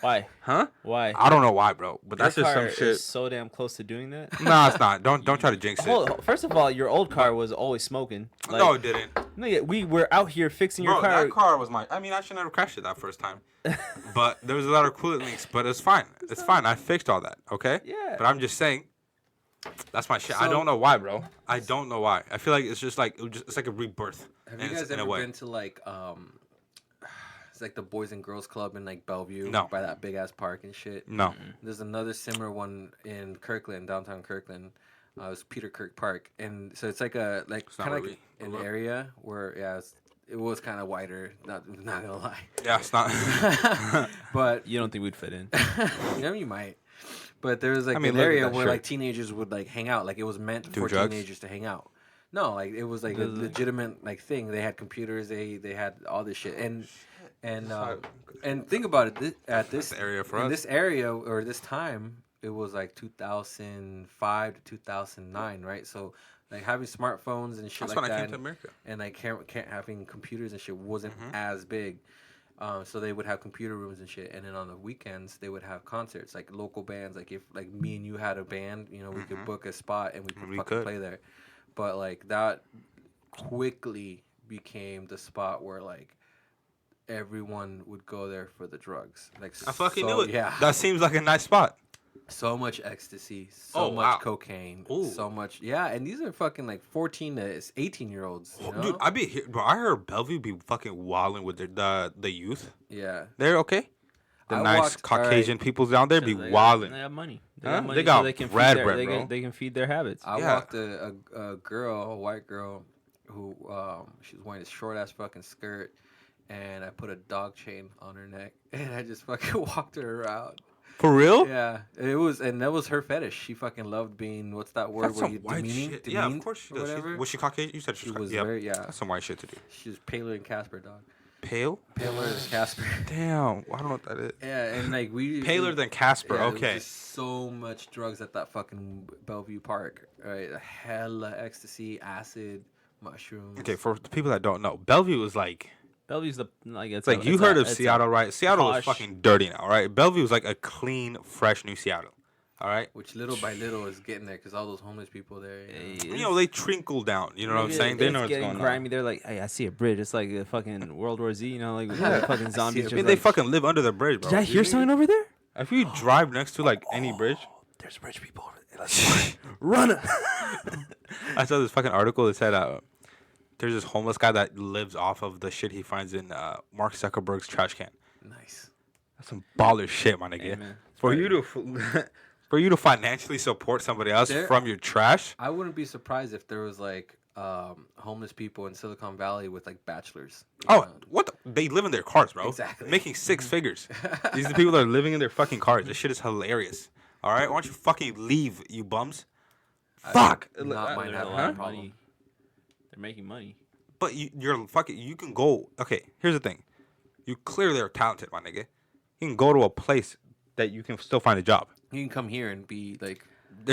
Why? Huh? Why? I don't know why, bro, but that's Your just car some shit. is so damn close to doing that. No, it's not. Don't try to jinx it. First of all, your old car was always smoking. Like, No, it didn't. nigga, we were out here fixing your Bro, car. that car was I mean, I should never crashed it that first time. But there was a lot of coolant leaks, but it's fine. It's fine. I fixed all that, okay? Yeah. But I'm just saying, that's my shit. I So- don't know why, bro. I don't know why. I feel like it's just like, it's like a rebirth. Have you guys in a ever way. been to like it's like the Boys and Girls Club in like Bellevue No. by that big ass park and shit? No. There's another similar one in Kirkland, downtown Kirkland. It was Peter Kirk Park, and so it's like a not kind of where like we an grew up. area where it was kind of wider. Not gonna lie, Yeah, it's not. but You don't think we'd fit in? you might. But there was like I mean, an look at area that where shirt. like teenagers would like hang out. Like it was meant Do for drugs? teenagers to hang out. No, like it was like a legitimate like thing. They had computers. They had all this shit. And think about it. This area for in us. this area or this time, it was like 2005 to 2009, right? So like having smartphones and shit That's like when I that, came to America. and like can't having computers and shit wasn't as big. So they would have computer rooms and shit, and then on the weekends they would have concerts, like local bands. Like if like me and you had a band, you know, we could book a spot and we could fucking play there. But like that quickly became the spot where like everyone would go there for the drugs. Like I fucking knew it. Yeah, That seems like a nice spot. so much ecstasy, Oh, much wow. cocaine, Ooh. so much. Yeah, and these are fucking like 14 to 18-year-olds. You know? Dude, I heard Bellevue be fucking wilding with the youth. Yeah. They're okay. The I nice walked- Caucasian peoples down there be They wilding. have money. Huh? Money They got so they can bread, feed their, bread, they bro. can, they can feed their habits. I Yeah. walked a white girl, who she was wearing a short ass fucking skirt, and I put a dog chain on her neck, and I just fucking walked her around. For real? Yeah, that was her fetish. She fucking loved being, what's that word? That's where some you white demeaning, shit. Yeah, of demeaned course she or does. whatever. Was she Caucasian? You said She was yep. very, yeah. That's some white shit to do. She was paler than Casper, dog. Pale? Paler than Casper. Damn, I don't know what that is. Yeah, and like Paler than Casper. yeah, Okay. There was just so much drugs at that fucking Bellevue Park. Right, hella ecstasy, acid, mushrooms. Okay, for the people that don't know, Bellevue is like. Bellevue's it's It's like you heard of Seattle, right? Seattle is posh- fucking dirty now, right? Bellevue is like a clean, fresh new Seattle. All right. Which little by little is getting there because all those homeless people there. You know, they trickle down. You know what I'm saying? They know what's getting going grimy. on. They're like, hey, I see a bridge. It's like a fucking World War Z. You know, like fucking zombies. a I Just mean, bridge. they like, fucking live under the bridge, bro. did I hear something over there? If you drive next to like any bridge, There's rich people over there. Let's run. I saw this fucking article that said there's this homeless guy that lives off of the shit he finds in Mark Zuckerberg's trash can. Nice. That's some baller shit, my nigga. Hey, man. For you to for you to financially support somebody else from your trash. I wouldn't be surprised if there was like homeless people in Silicon Valley with like bachelors. Oh, what? They live in their cars, bro. Exactly. Making 6 figures. These are the people that are living in their fucking cars. This shit is hilarious. All right, why don't you fucking leave, you bums? Fuck. Not mine There's have a a lot of problem. money. They're making money. But you're fucking. You can go. Okay, here's the thing. You clearly are talented, my nigga. You can go to a place that you can still find a job. You can come here and be like,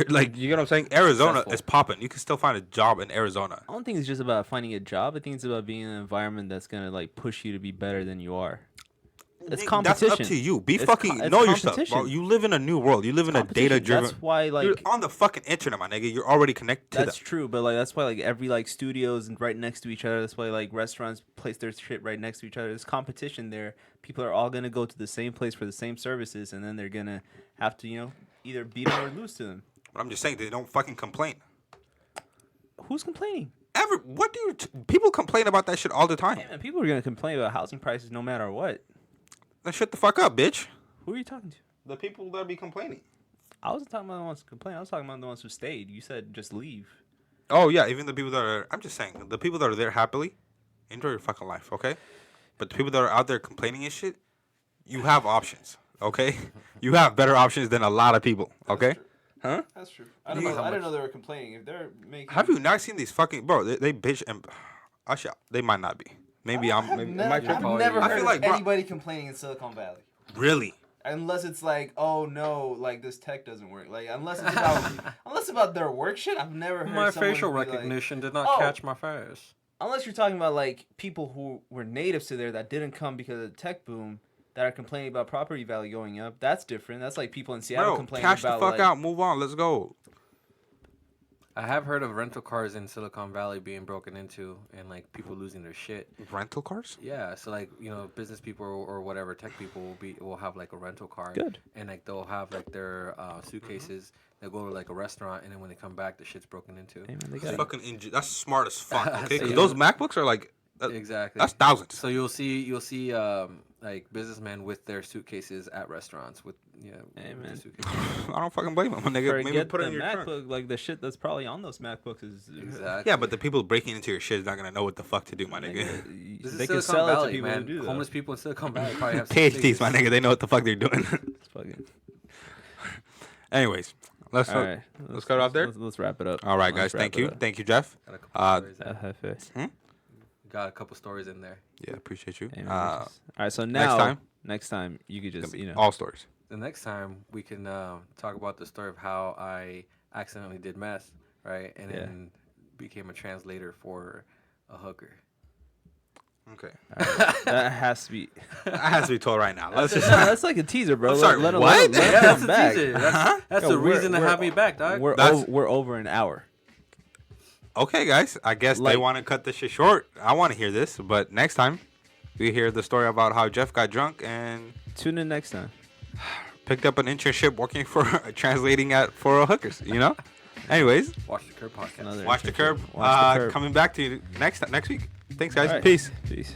Like, you know what I'm saying? Arizona Successful. is popping. You can still find a job in Arizona. I don't think it's just about finding a job. I think it's about being in an environment that's gonna like push you to be better than you are. It's Nick, competition. That's up to you. Be It's fucking it's know your stuff, bro. competition. You live in a new world. You live in a Competition. data-driven. That's why, like, You're on the fucking internet, my nigga. You're already connected to that's them. true. But like, that's why like every like studios and right next to each other. That's why like restaurants place their shit right next to each other. There's competition there. People are all gonna go to the same place for the same services, and then they're gonna have to either beat them or lose to them. But I'm just saying they don't fucking complain. Who's complaining? What do you? People complain about that shit all the time. Hey, man, people are gonna complain about housing prices no matter what. Then shut the fuck up, bitch. Who are you talking to? The people that be complaining. I wasn't talking about the ones who complain. I was talking about the ones who stayed. You said just leave. Oh yeah, even the people that are. I'm just saying the people that are there happily, enjoy your fucking life, okay? But the people that are out there complaining and shit, you have options, okay? You have better options than a lot of people, okay? Huh? That's true. I don't know how I didn't much- know they were complaining. If they're making, Have you not seen these fucking bro? They bitch and actually they might not be. Maybe I'm. Maybe, am I I've tripping? never I feel like bro, anybody complaining in Silicon Valley. really. Unless it's like, oh no, like this tech doesn't work. Like unless it's about about their work shit, I've never heard my someone facial be like- recognition did not "Oh." catch my face. unless you're talking about like people who were natives to there that didn't come because of the tech boom that are complaining about property value going up. That's different. That's like people in Seattle Bro, complaining cash the about fuck like, out. Move on. Let's go. I have heard of rental cars in Silicon Valley being broken into and like people losing their shit. Rental cars? Yeah, so like business people or whatever tech people will have like a rental car. Good. And like they'll have like their suitcases. They'll go to like a restaurant and then when they come back, the shit's broken into. Hey, man, they That's got fucking that's smart as fuck. Okay, because Yeah. those MacBooks are like Exactly. that's thousands. So you'll see like businessmen with their suitcases at restaurants with Hey, with their man. suitcases. I don't fucking blame them. Nigga, maybe forget put it the in your MacBook. trunk. Like the shit that's probably on those MacBooks is Exactly. Yeah, but the people breaking into your shit is not gonna know what the fuck to do, my nigga. This is They can Silicon sell it Valley, to people man. who do that. Homeless people in Silicon Valley probably have PhDs, my nigga, they know what the fuck they're doing. It's fucking. Anyways, let's All right, cut it off there? Let's wrap it up. all right, Let's guys. wrap Thank it you, up. thank you, Jeff. Got a couple stories in. Got a couple stories in there. Yeah, appreciate you. Hey, man, all right, so next time you could just all stories. The next time we can talk about the story of how I accidentally did meth, right, and Yeah. then became a translator for a hooker. Okay, that has to be. that has to be told right now. Let's just. That's like a teaser, bro. I'm sorry, Let what? him Yeah, come that's the back. teaser. That's Yo, the reason to we're- have me back, dog. We're over an hour. Okay, guys. I guess they Like- want to cut this shit short. I want to hear this, but next time we hear the story about how Jeff got drunk and Tune in next time. picked up an internship working for translating for hookers. You know. Anyways, Watch the Curb podcast. Another watch the internship. curb. Watch the curb. Coming back to you next week. Thanks, guys. All right. Peace. Peace.